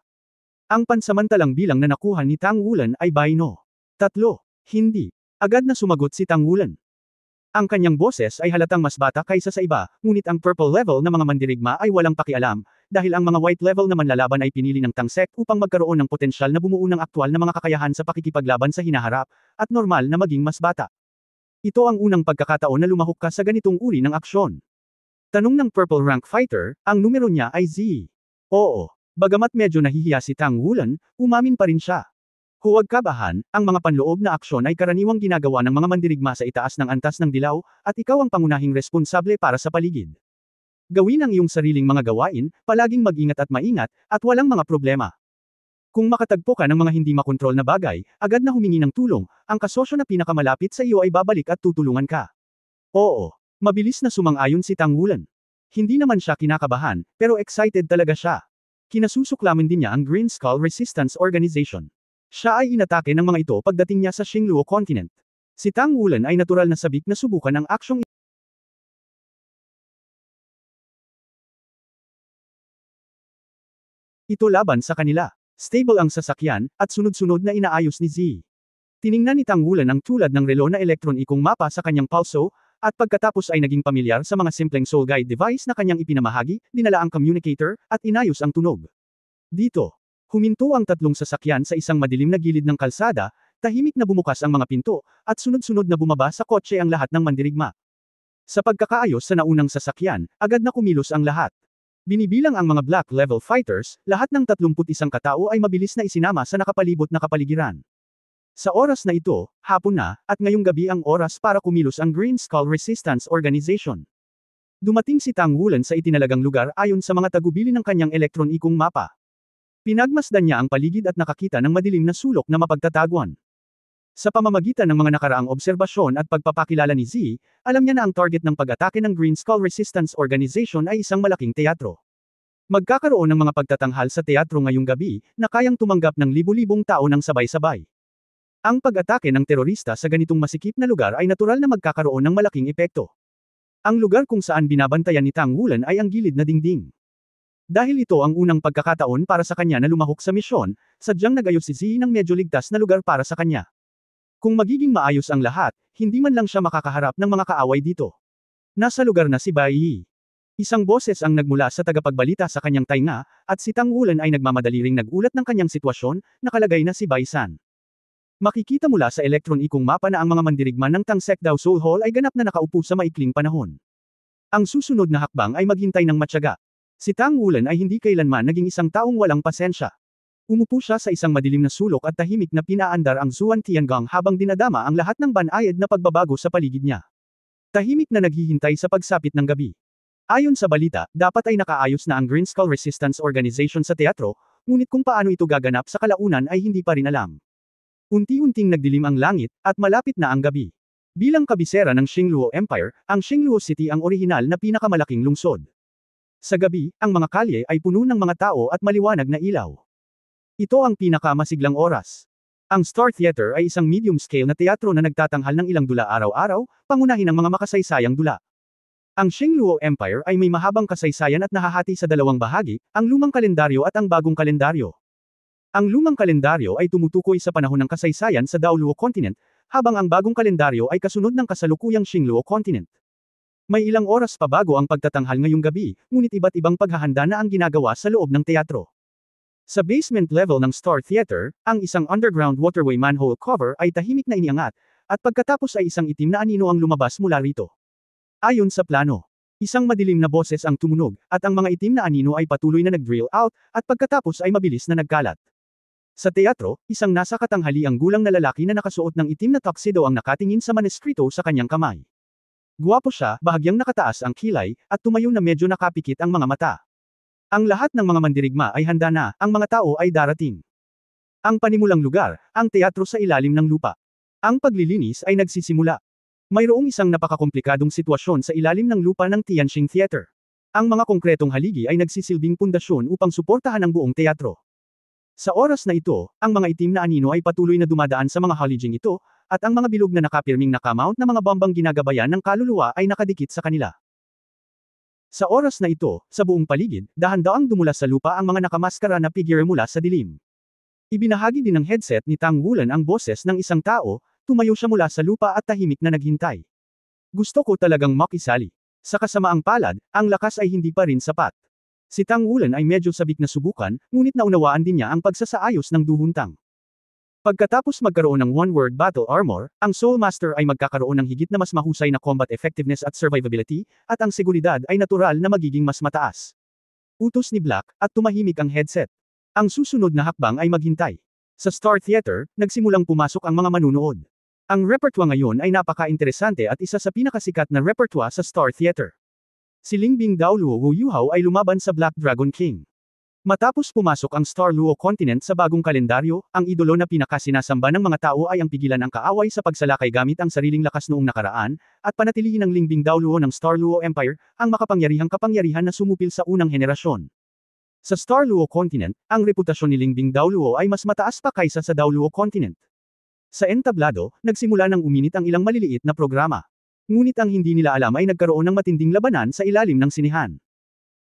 Ang pansamantalang bilang na nakuha ni Tang Wulan ay Bai-no. 3. Hindi. Agad na sumagot si Tang Wulan. Ang kanyang boses ay halatang mas bata kaysa sa iba, ngunit ang Purple Level na mga mandirigma ay walang pakialam, dahil ang mga White Level na manlalaban ay pinili ng Tang Sect upang magkaroon ng potensyal na bumuo ng aktwal na mga kakayahan sa pakikipaglaban sa hinaharap, at normal na maging mas bata. Ito ang unang pagkakataon na lumahok ka sa ganitong uri ng aksyon. Tanong ng Purple Rank Fighter, ang numero niya ay Z. Oo. Bagamat medyo nahihiya si Tang Wulan, umamin pa rin siya. Huwag kabahan, ang mga panloob na aksyon ay karaniwang ginagawa ng mga mandirigma sa itaas ng antas ng dilaw, at ikaw ang pangunahing responsable para sa paligid. Gawin ang iyong sariling mga gawain, palaging mag-ingat at maingat, at walang mga problema. Kung makatagpo ka ng mga hindi makontrol na bagay, agad na humingi ng tulong, ang kasosyo na pinakamalapit sa iyo ay babalik at tutulungan ka. Oo. Mabilis na sumang-ayon si Tang Wulan. Hindi naman siya kinakabahan, pero excited talaga siya. Kinasusuklaman din niya ang Green Skull Resistance Organization. Siya ay inatake ng mga ito pagdating niya sa Xingluo Continent. Si Tang Wulan ay natural na sabik na subukan ang aksyong ito laban sa kanila. Stable ang sasakyan, at sunod-sunod na inaayos ni Z. Tiningnan ni Tang Wulan ang tulad ng relo na elektronikong mapa sa kanyang pulso, at pagkatapos ay naging pamilyar sa mga simpleng soul guide device na kanyang ipinamahagi, dinala ang communicator, at inayos ang tunog. Dito, huminto ang tatlong sasakyan sa isang madilim na gilid ng kalsada, tahimik na bumukas ang mga pinto, at sunod-sunod na bumaba sa kotse ang lahat ng mandirigma. Sa pagkakaayos sa naunang sasakyan, agad na kumilos ang lahat. Binibilang ang mga Black Level Fighters, lahat ng 31 katao ay mabilis na isinama sa nakapalibot na kapaligiran. Sa oras na ito, hapon na, at ngayong gabi ang oras para kumilos ang Green Skull Resistance Organization. Dumating si Tang Wulan sa itinalagang lugar ayon sa mga tagubili ng kanyang elektronikong mapa. Pinagmasdan niya ang paligid at nakakita ng madilim na sulok na mapagtataguan. Sa pamamagitan ng mga nakaraang obserbasyon at pagpapakilala ni Z, alam niya na ang target ng pag-atake ng Green Skull Resistance Organization ay isang malaking teatro. Magkakaroon ng mga pagtatanghal sa teatro ngayong gabi, na kayang tumanggap ng libu-libong tao ng sabay-sabay. Ang pag-atake ng terorista sa ganitong masikip na lugar ay natural na magkakaroon ng malaking epekto. Ang lugar kung saan binabantayan ni Tang Wulan ay ang gilid na dingding. Dahil ito ang unang pagkakataon para sa kanya na lumahok sa misyon, sadyang nagayos si Z ng medyo ligtas na lugar para sa kanya. Kung magiging maayos ang lahat, hindi man lang siya makakaharap ng mga kaaway dito. Nasa lugar na si Bai Yi. Isang boses ang nagmula sa tagapagbalita sa kanyang tainga, at si Tang Wulan ay nagmamadali ring nagulat ng kanyang sitwasyon, nakalagay na si Bai San. Makikita mula sa elektronikong mapa na ang mga mandirigma ng Tang Sekdao Soul Hall ay ganap na nakaupo sa maikling panahon. Ang susunod na hakbang ay maghintay ng matyaga. Si Tang Wulan ay hindi kailanman naging isang taong walang pasensya. Umupo siya sa isang madilim na sulok at tahimik na pinaandar ang Zuan Tiangong habang dinadama ang lahat ng banayad na pagbabago sa paligid niya. Tahimik na naghihintay sa pagsapit ng gabi. Ayon sa balita, dapat ay nakaayos na ang Green Skull Resistance Organization sa teatro, ngunit kung paano ito gaganap sa kalaunan ay hindi pa rin alam. Unti-unting nagdilim ang langit, at malapit na ang gabi. Bilang kabisera ng Xingluo Empire, ang Xingluo City ang orihinal na pinakamalaking lungsod. Sa gabi, ang mga kalye ay puno ng mga tao at maliwanag na ilaw. Ito ang pinakamasiglang oras. Ang Star Theater ay isang medium-scale na teatro na nagtatanghal ng ilang dula araw-araw, pangunahin ng mga makasaysayang dula. Ang Xingluo Empire ay may mahabang kasaysayan at nahahati sa dalawang bahagi, ang lumang kalendaryo at ang bagong kalendaryo. Ang lumang kalendaryo ay tumutukoy sa panahon ng kasaysayan sa Daoluo Continent, habang ang bagong kalendaryo ay kasunod ng kasalukuyang Xingluo Continent. May ilang oras pa bago ang pagtatanghal ngayong gabi, ngunit iba't ibang paghahanda na ang ginagawa sa loob ng teatro. Sa basement level ng Star Theater, ang isang underground waterway manhole cover ay tahimik na iniangat, at pagkatapos ay isang itim na anino ang lumabas mula rito. Ayon sa plano, isang madilim na boses ang tumunog, at ang mga itim na anino ay patuloy na nag-drill out, at pagkatapos ay mabilis na nagkalat. Sa teatro, isang nasa katanghaliang gulang na lalaki na nakasuot ng itim na tuxedo ang nakatingin sa maneskrito sa kanyang kamay. Guwapo siya, bahagyang nakataas ang kilay, at tumayo na medyo nakapikit ang mga mata. Ang lahat ng mga mandirigma ay handa na, ang mga tao ay darating. Ang panimulang lugar, ang teatro sa ilalim ng lupa. Ang paglilinis ay nagsisimula. Mayroong isang napakakomplikadong sitwasyon sa ilalim ng lupa ng Tianxing Theater. Ang mga konkretong haligi ay nagsisilbing pundasyon upang suportahan ang buong teatro. Sa oras na ito, ang mga itim na anino ay patuloy na dumadaan sa mga haliging ito, at ang mga bilog na nakapirming nakamount na mga bombang ginagabayan ng kaluluwa ay nakadikit sa kanila. Sa oras na ito, sa buong paligid, dahan-daang dumulas sa lupa ang mga nakamaskara na figure mula sa dilim. Ibinahagi din ng headset ni Tang Wulan ang boses ng isang tao, tumayo siya mula sa lupa at tahimik na naghintay. Gusto ko talagang makisali. Sa kasamaang palad, ang lakas ay hindi pa rin sapat. Si Tang Wulan ay medyo sabik na subukan, ngunit naunawaan din niya ang pagsasaayos ng duhuntang. Pagkatapos magkaroon ng one-word battle armor, ang Soul Master ay magkakaroon ng higit na mas mahusay na combat effectiveness at survivability, at ang seguridad ay natural na magiging mas mataas. Utos ni Black, at tumahimik ang headset. Ang susunod na hakbang ay maghintay. Sa Star Theater, nagsimulang pumasok ang mga manunood. Ang repertoire ngayon ay napaka-interesante at isa sa pinakasikat na repertoire sa Star Theater. Si Lingbing Daoluo Wu Yuhao ay lumaban sa Black Dragon King. Matapos pumasok ang Star Luo Continent sa bagong kalendaryo, ang idolo na pinakasinasamba ng mga tao ay ang pigilan ang kaaway sa pagsalakay gamit ang sariling lakas noong nakaraan, at panatilihin ng Lingbing Daoluo ng Star Luo Empire, ang makapangyarihang kapangyarihan na sumupil sa unang henerasyon. Sa Star Luo Continent, ang reputasyon ni Lingbing Daoluo ay mas mataas pa kaysa sa Daoluo Continent. Sa entablado, nagsimula ng uminit ang ilang maliliit na programa. Ngunit ang hindi nila alam ay nagkaroon ng matinding labanan sa ilalim ng sinihan.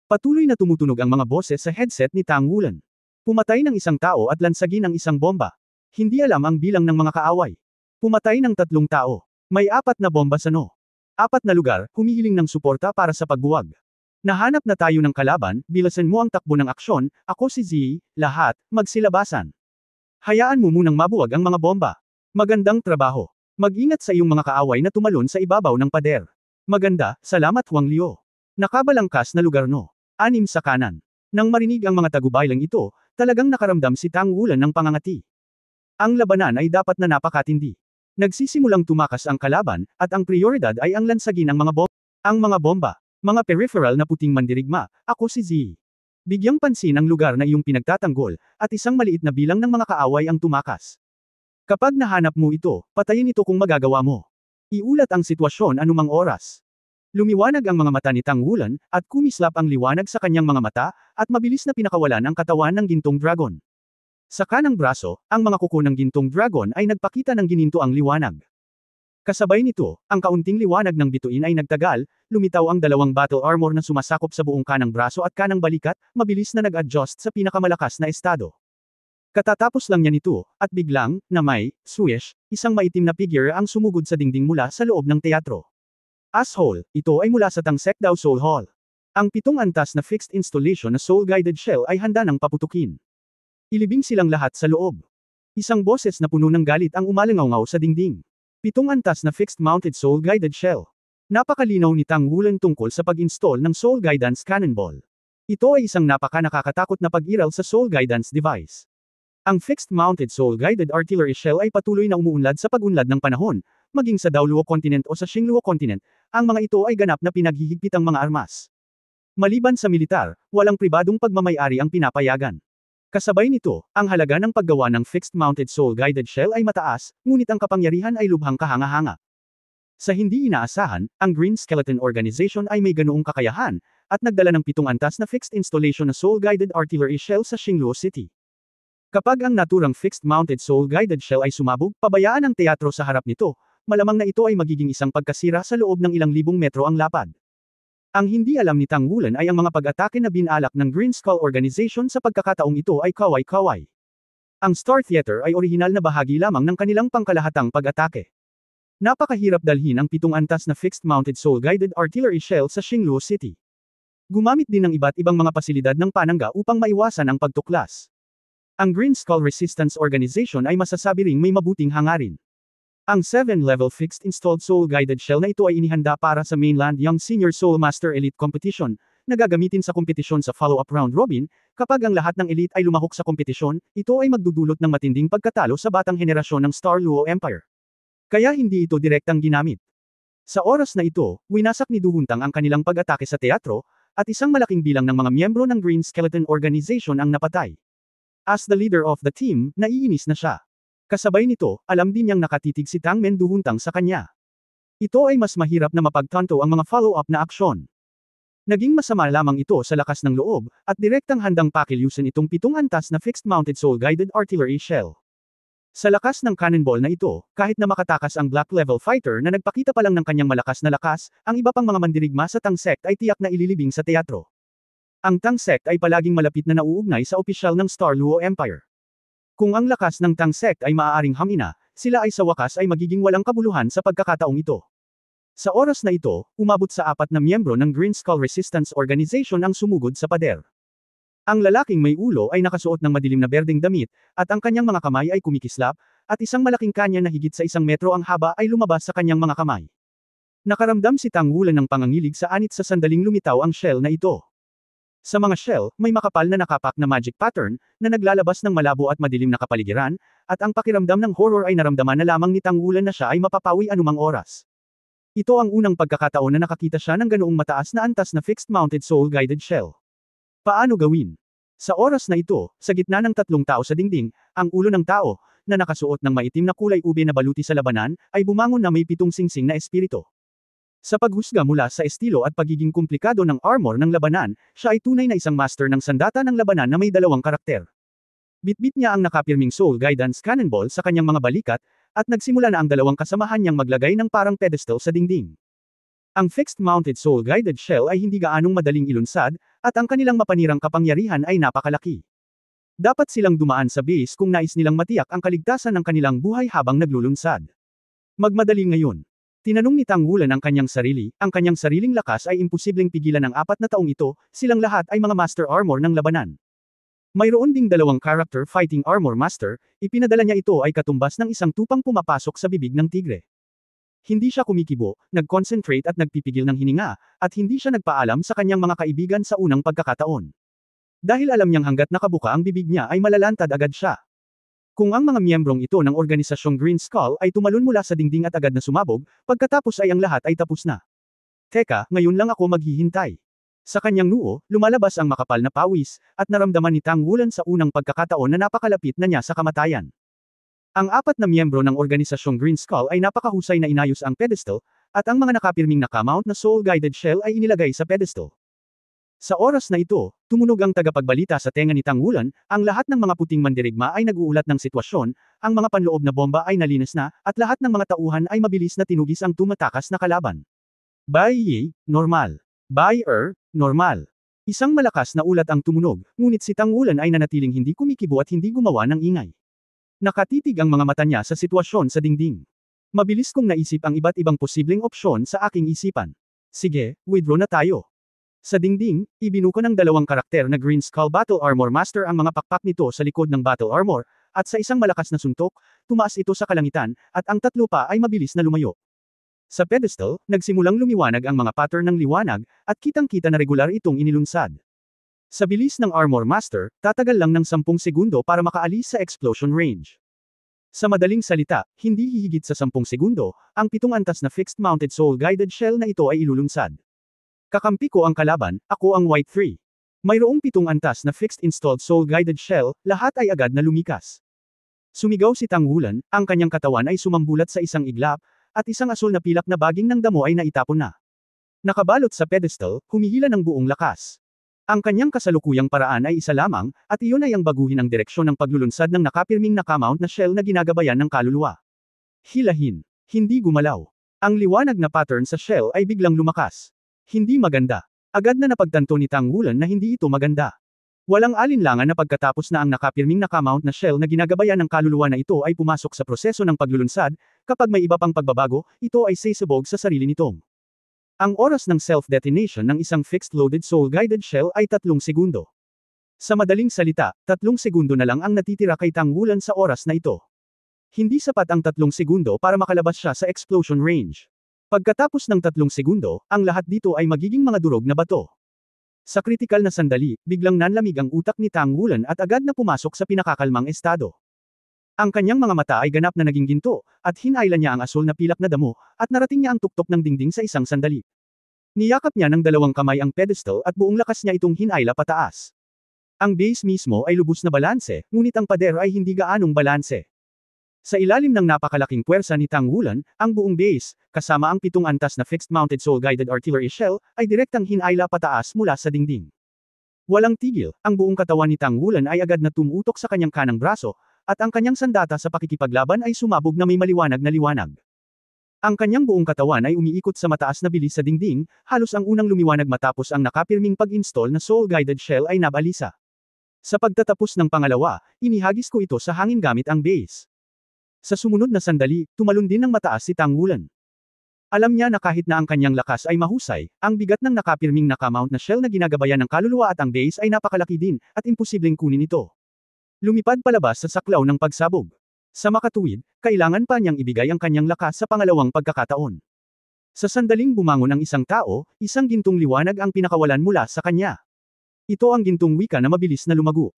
Patuloy na tumutunog ang mga boses sa headset ni Tang Wulan. Pumatay ng isang tao at lansagin ang isang bomba. Hindi alam ang bilang ng mga kaaway. Pumatay ng 3 tao. May 4 na bomba sa no. 4 na lugar, humihiling ng suporta para sa pagbuwag. Nahanap na tayo ng kalaban, bilasan mo ang takbo ng aksyon, ako si Z, lahat, magsilabasan. Hayaan mo munang mabuwag ang mga bomba. Magandang trabaho. Mag-ingat sa iyong mga kaaway na tumalon sa ibabaw ng pader. Maganda, salamat Huang Liu. Nakabalangkas na lugar no. 6 sa kanan. Nang marinig ang mga tagubaylang ito, talagang nakaramdam si Tang Wulan ng pangangati. Ang labanan ay dapat na napakatindi. Nagsisimulang tumakas ang kalaban, at ang prioridad ay ang lansagin ang mga bomba. Ang mga bomba. Mga peripheral na puting mandirigma, ako si Z. Bigyang pansin ang lugar na iyong pinagtatanggol, at isang maliit na bilang ng mga kaaway ang tumakas. Kapag nahanap mo ito, patayin ito kung magagawa mo. Iulat ang sitwasyon anumang oras. Lumiwanag ang mga mata ni Tang Wulan, at kumislap ang liwanag sa kanyang mga mata, at mabilis na pinakawalan ang katawan ng gintong dragon. Sa kanang braso, ang mga kuko ng gintong dragon ay nagpakita ng gininto ang liwanag. Kasabay nito, ang kaunting liwanag ng bituin ay nagtagal, lumitaw ang dalawang battle armor na sumasakop sa buong kanang braso at kanang balikat, mabilis na nag-adjust sa pinakamalakas na estado. Katatapos lang niya nito, at biglang, na may, swish, isang maitim na figure ang sumugod sa dingding mula sa loob ng teatro. Asshole, ito ay mula sa Tangsek Dao Soul Hall. Ang 7 antas na fixed installation na soul-guided shell ay handa ng paputukin. Ilibing silang lahat sa loob. Isang boses na puno ng galit ang umalangaw sa dingding. 7 antas na fixed-mounted soul-guided shell. Napakalinaw ni Tang Wulan tungkol sa pag-install ng Soul Guidance Cannonball. Ito ay isang napaka-nakakatakot na pag-iral sa Soul Guidance device. Ang fixed-mounted soul-guided artillery shell ay patuloy na umuunlad sa pag-unlad ng panahon, maging sa Daoluo Continent o sa Xingluo Continent, ang mga ito ay ganap na pinaghihigpitang mga armas. Maliban sa militar, walang pribadong pagmamay-ari ang pinapayagan. Kasabay nito, ang halaga ng paggawa ng fixed-mounted soul-guided shell ay mataas, ngunit ang kapangyarihan ay lubhang kahanga-hanga. Sa hindi inaasahan, ang Green Skeleton Organization ay may ganoong kakayahan, at nagdala ng 7 antas na fixed installation na soul-guided artillery shell sa Xingluo City. Kapag ang naturang fixed-mounted soul-guided shell ay sumabog, pabayaan ang teatro sa harap nito, malamang na ito ay magiging isang pagkasira sa loob ng ilang libong metro ang lapad. Ang hindi alam ni Tang Wulan ay ang mga pag-atake na binalak ng Green Skull Organization sa pagkakataong ito ay kaway-kaway. Ang Star Theater ay orihinal na bahagi lamang ng kanilang pangkalahatang pag-atake. Napakahirap dalhin ang 7 antas na fixed-mounted soul-guided artillery shell sa Xingluo City. Gumamit din ng iba't ibang mga pasilidad ng panangga upang maiwasan ang pagtuklas. Ang Green Skull Resistance Organization ay masasabi ring may mabuting hangarin. Ang 7-level fixed installed soul-guided shell na ito ay inihanda para sa Mainland Young Senior Soul Master Elite Competition, na gagamitin sa kompetisyon sa follow-up round robin. Kapag ang lahat ng elite ay lumahok sa kompetisyon, ito ay magdudulot ng matinding pagkatalo sa batang henerasyon ng Star Luo Empire. Kaya hindi ito direktang ginamit. Sa oras na ito, winasak ni Duhuntang ang kanilang pag-atake sa teatro, at isang malaking bilang ng mga miyembro ng Green Skeleton Organization ang napatay. As the leader of the team, naiinis na siya. Kasabay nito, alam din niyang nakatitig si Tang Men Duhuntang sa kanya. Ito ay mas mahirap na mapagtanto ang mga follow-up na aksyon. Naging masama lamang ito sa lakas ng loob, at direktang handang pakilyusan itong 7 antas na fixed-mounted soul-guided artillery shell. Sa lakas ng cannonball na ito, kahit na makatakas ang Black Level Fighter na nagpakita pa lang ng kanyang malakas na lakas, ang iba pang mga mandirigma sa Tang Sect ay tiyak na ililibing sa teatro. Ang Tang Sect ay palaging malapit na nauugnay sa opisyal ng Star Luo Empire. Kung ang lakas ng Tang Sect ay maaaring hamina, sila ay sa wakas ay magiging walang kabuluhan sa pagkakataong ito. Sa oras na ito, umabot sa 4 na miyembro ng Green Skull Resistance Organization ang sumugod sa pader. Ang lalaking may ulo ay nakasuot ng madilim na berdeng damit, at ang kanyang mga kamay ay kumikislap, at isang malaking kanya na higit sa 1 metro ang haba ay lumabas sa kanyang mga kamay. Nakaramdam si Tang Wulan ng pangangilig sa anit sa sandaling lumitaw ang shell na ito. Sa mga shell, may makapal na nakapak na magic pattern, na naglalabas ng malabo at madilim na kapaligiran, at ang pakiramdam ng horror ay naramdaman na lamang ni Tang Wulan na siya ay mapapawi anumang oras. Ito ang unang pagkakataon na nakakita siya ng ganoong mataas na antas na fixed-mounted soul-guided shell. Paano gawin? Sa oras na ito, sa gitna ng 3 tao sa dingding, ang ulo ng tao, na nakasuot ng maitim na kulay ube na baluti sa labanan, ay bumangon na may 7 singsing na espiritu. Sa paghusga mula sa estilo at pagiging komplikado ng armor ng labanan, siya ay tunay na isang master ng sandata ng labanan na may 2 karakter. Bitbit niya ang nakapirming Soul Guidance Cannonball sa kanyang mga balikat, at nagsimula na ang 2 kasamahan niyang maglagay ng parang pedestal sa dingding. Ang fixed-mounted soul-guided shell ay hindi gaanong madaling ilunsad, at ang kanilang mapanirang kapangyarihan ay napakalaki. Dapat silang dumaan sa base kung nais nilang matiyak ang kaligtasan ng kanilang buhay habang naglulunsad. Magmadali ngayon. Tinanong ni Tang Wulan ang kanyang sariling lakas ay imposibleng pigilan ng 4 na taong ito, silang lahat ay mga Master Armor ng labanan. Mayroon ding 2 character fighting armor master, ipinadala niya ito ay katumbas ng isang tupang pumapasok sa bibig ng tigre. Hindi siya kumikibo, nag-concentrate at nagpipigil ng hininga, at hindi siya nagpaalam sa kanyang mga kaibigan sa unang pagkakataon. Dahil alam niyang hanggat nakabuka ang bibig niya ay malalantad agad siya. Kung ang mga miyembrong ito ng organisasyong Green Skull ay tumalon mula sa dingding at agad na sumabog, pagkatapos ay ang lahat ay tapos na. Teka, ngayon lang ako maghihintay. Sa kanyang noo, lumalabas ang makapal na pawis, at naramdaman ni Tang Wulan sa unang pagkakataon na napakalapit na niya sa kamatayan. Ang 4 na miyembro ng organisasyong Green Skull ay napakahusay na inayos ang pedestal, at ang mga nakapirming nakamount na soul-guided shell ay inilagay sa pedestal. Sa oras na ito, tumunog ang tagapagbalita sa tenga ni Tang Wulan, ang lahat ng mga puting mandirigma ay nag-uulat ng sitwasyon, ang mga panloob na bomba ay nalinis na, at lahat ng mga tauhan ay mabilis na tinugis ang tumatakas na kalaban. Bai, normal. Bai, normal. Isang malakas na ulat ang tumunog, ngunit si Tang Wulan ay nanatiling hindi kumikibo at hindi gumawa ng ingay. Nakatitig ang mga mata niya sa sitwasyon sa dingding. Mabilis kong naisip ang iba't ibang posibleng opsyon sa aking isipan. Sige, withdraw na tayo. Sa dingding, ibinuko ng 2 karakter na Green Skull Battle Armor Master ang mga pakpak nito sa likod ng Battle Armor, at sa isang malakas na suntok, tumaas ito sa kalangitan, at ang 3 pa ay mabilis na lumayo. Sa pedestal, nagsimulang lumiwanag ang mga pattern ng liwanag, at kitang-kita na regular itong inilunsad. Sa bilis ng Armor Master, tatagal lang ng 10 segundo para makaalis sa explosion range. Sa madaling salita, hindi hihigit sa 10 segundo, ang 7 antas na fixed-mounted soul-guided shell na ito ay ilulunsad. Kakampi ko ang kalaban, ako ang White 3. Mayroong 7 antas na fixed-installed soul-guided shell, lahat ay agad na lumikas. Sumigaw si Tang Wulan, ang kanyang katawan ay sumambulat sa isang iglap, at isang asul na pilak na baging ng damo ay naitapon na. Nakabalot sa pedestal, humihila ng buong lakas. Ang kanyang kasalukuyang paraan ay isa lamang, at iyon ay ang baguhin ang direksyon ng paglulunsad ng nakapirming nakamount na shell na ginagabayan ng kaluluwa. Hilahin. Hindi gumalaw. Ang liwanag na pattern sa shell ay biglang lumakas. Hindi maganda. Agad na napagtanto ni Tang Wulan na hindi ito maganda. Walang alinlangan na pagkatapos na ang nakapirming nakamount na shell na ginagabayan ng kaluluwa na ito ay pumasok sa proseso ng paglulunsad, kapag may iba pang pagbabago, ito ay sasabog sa sarili nitong. Ang oras ng self-detonation ng isang fixed-loaded soul-guided shell ay 3 segundo. Sa madaling salita, 3 segundo na lang ang natitira kay Tang Wulan sa oras na ito. Hindi sapat ang 3 segundo para makalabas siya sa explosion range. Pagkatapos ng 3 segundo, ang lahat dito ay magiging mga durog na bato. Sa kritikal na sandali, biglang nanlamig ang utak ni Tang Wulan at agad na pumasok sa pinakakalmang estado. Ang kanyang mga mata ay ganap na naging ginto, at hinayla niya ang asul na pilak na damo, at narating niya ang tuktok ng dingding sa isang sandali. Niyakap niya ng 2 kamay ang pedestal at buong lakas niya itong hinayla pataas. Ang base mismo ay lubos na balanse, ngunit ang pader ay hindi gaanong balanse. Sa ilalim ng napakalaking puwersa ni Tang Wulan, ang buong base, kasama ang 7 antas na fixed-mounted soul-guided artillery shell, ay direktang hinayla pataas mula sa dingding. Walang tigil, ang buong katawan ni Tang Wulan ay agad na tumutok sa kanyang kanang braso, at ang kanyang sandata sa pakikipaglaban ay sumabog na may maliwanag na liwanag. Ang kanyang buong katawan ay umiikot sa mataas na bilis sa dingding, halos ang unang lumiwanag matapos ang nakapirming pag-install na soul-guided shell ay nabalisa. Sa pagtatapos ng pangalawa, inihagis ko ito sa hangin gamit ang base. Sa sumunod na sandali, tumalon din ng mataas si Tang Wulan. Alam niya na kahit na ang kanyang lakas ay mahusay, ang bigat ng nakapirming nakamount na shell na ginagabayan ng kaluluwa at ang base ay napakalaki din, at imposibleng kunin ito. Lumipad palabas sa saklaw ng pagsabog. Sa makatuwid, kailangan pa niyang ibigay ang kanyang lakas sa pangalawang pagkakataon. Sa sandaling bumangon ang isang tao, isang gintong liwanag ang pinakawalan mula sa kanya. Ito ang gintong wika na mabilis na lumago.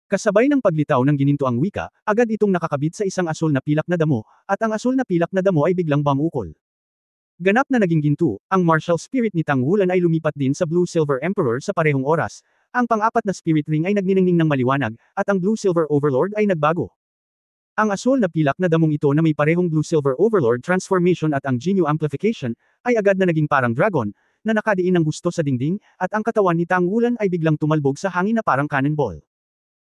Kasabay ng paglitaw ng gininto ang wika, agad itong nakakabit sa isang asul na pilak na damo, at ang asul na pilak na damo ay biglang bumukol. Ganap na naging ginto, ang martial spirit ni Tang Wulan ay lumipat din sa Blue-Silver Emperor sa parehong oras, ang pang-4 na spirit ring ay nagniningning ng maliwanag, at ang Blue-Silver Overlord ay nagbago. Ang asul na pilak na damong ito na may parehong Blue-Silver Overlord transformation at ang Jinyu amplification, ay agad na naging parang dragon, na nakadiin ng husto sa dingding, at ang katawan ni Tang Wulan ay biglang tumalbog sa hangin na parang cannonball.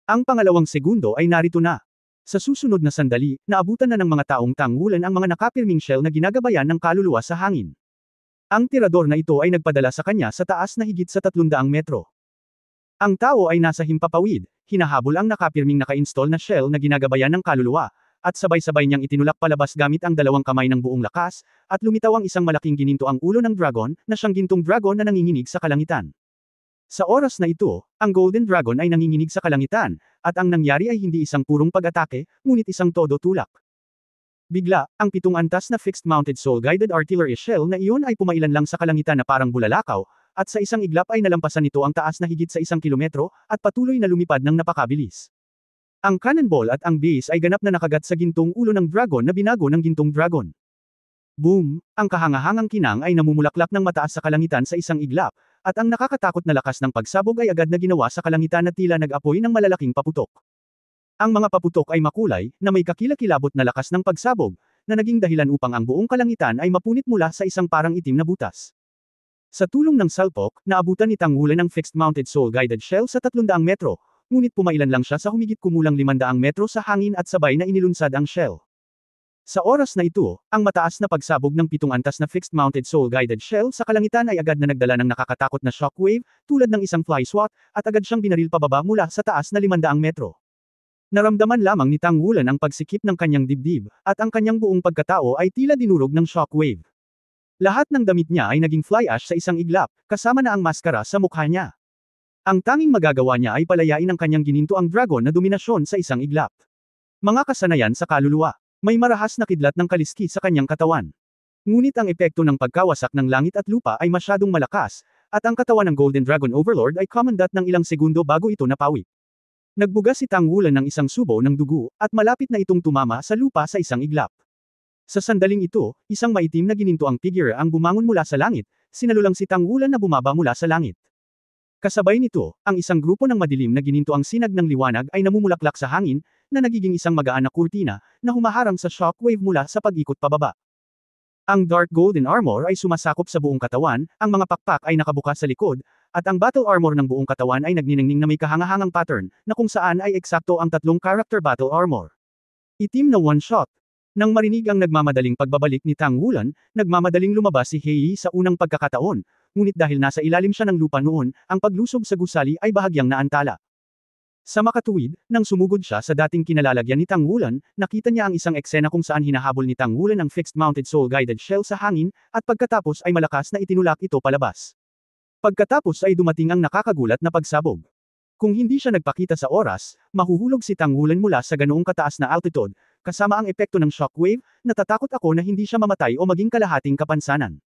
Ang pangalawang segundo ay narito na. Sa susunod na sandali, naabutan na ng mga taong Tang Wulan ang mga nakapirming shell na ginagabayan ng kaluluwa sa hangin. Ang tirador na ito ay nagpadala sa kanya sa taas na higit sa 300 metro. Ang tao ay nasa himpapawid, hinahabol ang nakapirming naka-install na shell na ginagabayan ng kaluluwa, at sabay-sabay niyang itinulak palabas gamit ang dalawang kamay ng buong lakas, at lumitaw ang isang malaking gininto ang ulo ng dragon, na siyang gintong dragon na nanginginig sa kalangitan. Sa oras na ito, ang Golden Dragon ay nanginginig sa kalangitan, at ang nangyari ay hindi isang purong pag-atake, ngunit isang todo tulak. Bigla, ang 7 antas na fixed-mounted soul-guided artillery shell na iyon ay pumailan lang sa kalangitan na parang bulalakaw, at sa isang iglap ay nalampasan nito ang taas na higit sa 1 kilometro, at patuloy na lumipad ng napakabilis. Ang cannonball at ang base ay ganap na nakagat sa gintong ulo ng dragon na binago ng gintong dragon. Boom! Ang kahangahangang kinang ay namumulaklak ng mataas sa kalangitan sa isang iglap, at ang nakakatakot na lakas ng pagsabog ay agad na ginawa sa kalangitan na tila nag-apoy ng malalaking paputok. Ang mga paputok ay makulay, na may kakilakilabot na lakas ng pagsabog, na naging dahilan upang ang buong kalangitan ay mapunit mula sa isang parang itim na butas. Sa tulong ng salpok, naabutan ni Tangulan ang fixed-mounted soul-guided shell sa 300 metro, ngunit pumailan lang siya sa humigit kumulang 500 metro sa hangin at sabay na inilunsad ang shell. Sa oras na ito, ang mataas na pagsabog ng 7 antas na fixed-mounted soul-guided shell sa kalangitan ay agad na nagdala ng nakakatakot na shockwave, tulad ng isang fly swat, at agad siyang binaril pababa mula sa taas na 500 metro. Naramdaman lamang ni Tangulan ang pagsikip ng kanyang dibdib, at ang kanyang buong pagkatao ay tila dinurog ng shockwave. Lahat ng damit niya ay naging fly ash sa isang iglap, kasama na ang maskara sa mukha niya. Ang tanging magagawa niya ay palayain ang kanyang gininto ang dragon na dominasyon sa isang iglap. Mga kasanayan sa kaluluwa. May marahas na kidlat ng kaliski sa kanyang katawan. Ngunit ang epekto ng pagkawasak ng langit at lupa ay masyadong malakas, at ang katawan ng Golden Dragon Overlord ay kumandat ng ilang segundo bago ito napawi. Nagbuga si Tangulan ng isang subo ng dugo, at malapit na itong tumama sa lupa sa isang iglap. Sa sandaling ito, isang maitim na gininto ang figure ang bumangon mula sa langit, sinalulang si Tangulan na bumaba mula sa langit. Kasabay nito, ang isang grupo ng madilim na gininto ang sinag ng liwanag ay namumulaklak sa hangin, na nagiging isang magaan na kurtina, na humaharang sa shockwave mula sa pag-ikot pababa. Ang dark golden armor ay sumasakop sa buong katawan, ang mga pakpak ay nakabuka sa likod, at ang battle armor ng buong katawan ay nagniningning na may kahangahangang pattern, na kung saan ay eksakto ang 3 character battle armor. Itim na one-shot. Nang marinig ang nagmamadaling pagbabalik ni Tangulan, nagmamadaling lumabas si Hei sa unang pagkakataon, ngunit dahil nasa ilalim siya ng lupa noon, ang paglusob sa gusali ay bahagyang naantala. Sa makatuwid, nang sumugod siya sa dating kinalalagyan ni Tangulan, nakita niya ang isang eksena kung saan hinahabol ni Tangulan ang fixed-mounted soul-guided shell sa hangin, at pagkatapos ay malakas na itinulak ito palabas. Pagkatapos ay dumating ang nakakagulat na pagsabog. Kung hindi siya nagpakita sa oras, mahuhulog si Tangulan mula sa ganoong kataas na altitude, kasama ang epekto ng shockwave, natatakot ako na hindi siya mamatay o maging kalahating kapansanan.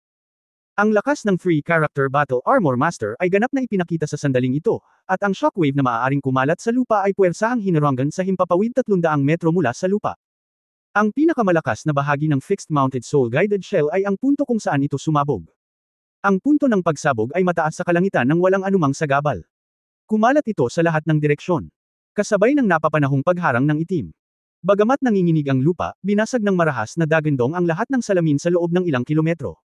Ang lakas ng 3 character battle armor master ay ganap na ipinakita sa sandaling ito, at ang shockwave na maaaring kumalat sa lupa ay puwersahang hinaranggan sa himpapawid 300 metro mula sa lupa. Ang pinakamalakas na bahagi ng fixed-mounted soul-guided shell ay ang punto kung saan ito sumabog. Ang punto ng pagsabog ay mataas sa kalangitan nang walang anumang sagabal. Kumalat ito sa lahat ng direksyon. Kasabay ng napapanahong pagharang ng itim. Bagamat nanginginig ang lupa, binasag ng marahas na dagandong ang lahat ng salamin sa loob ng ilang kilometro.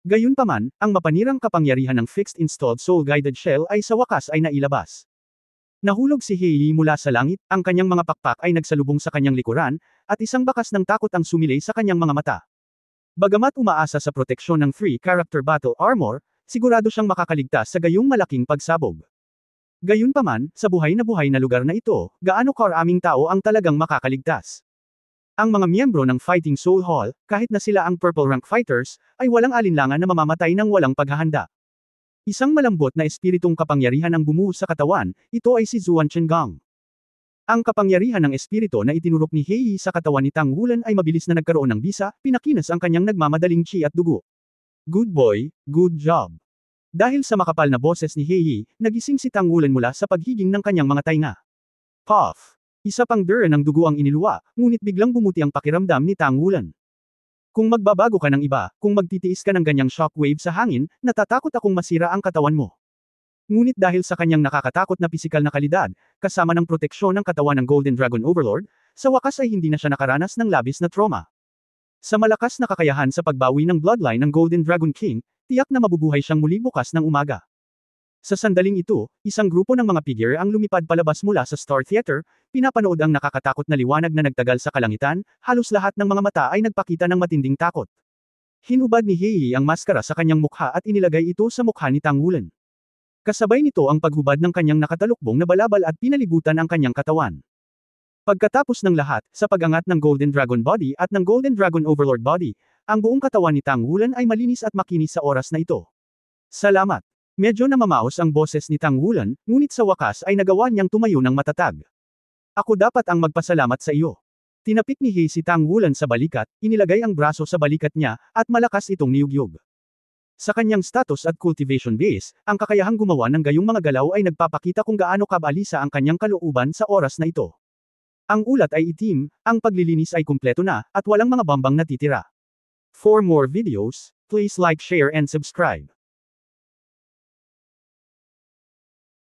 Gayunpaman, ang mapanirang kapangyarihan ng fixed-installed soul-guided shell ay sa wakas ay nailabas. Nahulog si Hei mula sa langit, ang kanyang mga pakpak ay nagsalubong sa kanyang likuran, at isang bakas ng takot ang sumilay sa kanyang mga mata. Bagamat umaasa sa proteksyon ng 3 character battle armor, sigurado siyang makakaligtas sa gayong malaking pagsabog. Gayunpaman, sa buhay na lugar na ito, gaano karaming tao ang talagang makakaligtas. Ang mga miyembro ng Fighting Soul Hall, kahit na sila ang Purple Rank Fighters, ay walang alinlangan na mamamatay ng walang paghahanda. Isang malambot na espiritong kapangyarihan ang bumuhos sa katawan, ito ay si Zuan Chengang. Ang kapangyarihan ng espiritu na itinurok ni Hei sa katawan ni Tangulan ay mabilis na nagkaroon ng bisa, pinakinas ang kanyang nagmamadaling chi at dugo. Good boy, good job. Dahil sa makapal na boses ni Hei, nagising si Tangulan mula sa paghiging ng kanyang mga tainga. Puff! Isa pang dure ng dugo ang iniluwa, ngunit biglang bumuti ang pakiramdam ni Tangulan. Kung magbabago ka ng iba, kung magtitiis ka ng ganyang shockwave sa hangin, natatakot akong masira ang katawan mo. Ngunit dahil sa kanyang nakakatakot na pisikal na kalidad, kasama ng proteksyon ng katawan ng Golden Dragon Overlord, sa wakas ay hindi na siya nakaranas ng labis na trauma. Sa malakas na kakayahan sa pagbawi ng bloodline ng Golden Dragon King, tiyak na mabubuhay siyang muli bukas ng umaga. Sa sandaling ito, isang grupo ng mga figure ang lumipad palabas mula sa Star Theater, pinapanood ang nakakatakot na liwanag na nagtagal sa kalangitan, halos lahat ng mga mata ay nagpakita ng matinding takot. Hinubad ni Hei ang maskara sa kanyang mukha at inilagay ito sa mukha ni Tangulan. Kasabay nito ang paghubad ng kanyang nakatalukbong na balabal at pinalibutan ang kanyang katawan. Pagkatapos ng lahat, sa pag-angat ng Golden Dragon Body at ng Golden Dragon Overlord Body, ang buong katawan ni Tang Wulan ay malinis at makinis sa oras na ito. Salamat. Medyo namamaos ang boses ni Tang Wulan, ngunit sa wakas ay nagawa niyang tumayo ng matatag. Ako dapat ang magpasalamat sa iyo. Tinapik ni He si Tang Wulan sa balikat, inilagay ang braso sa balikat niya, at malakas itong niyugyug. Sa kanyang status at cultivation base, ang kakayahang gumawa ng gayong mga galaw ay nagpapakita kung gaano kabalisa ang kanyang kalooban sa oras na ito. Ang ulat ay itim, ang paglilinis ay kumpleto na, at walang mga bambang natitira. For more videos, please like, share and subscribe.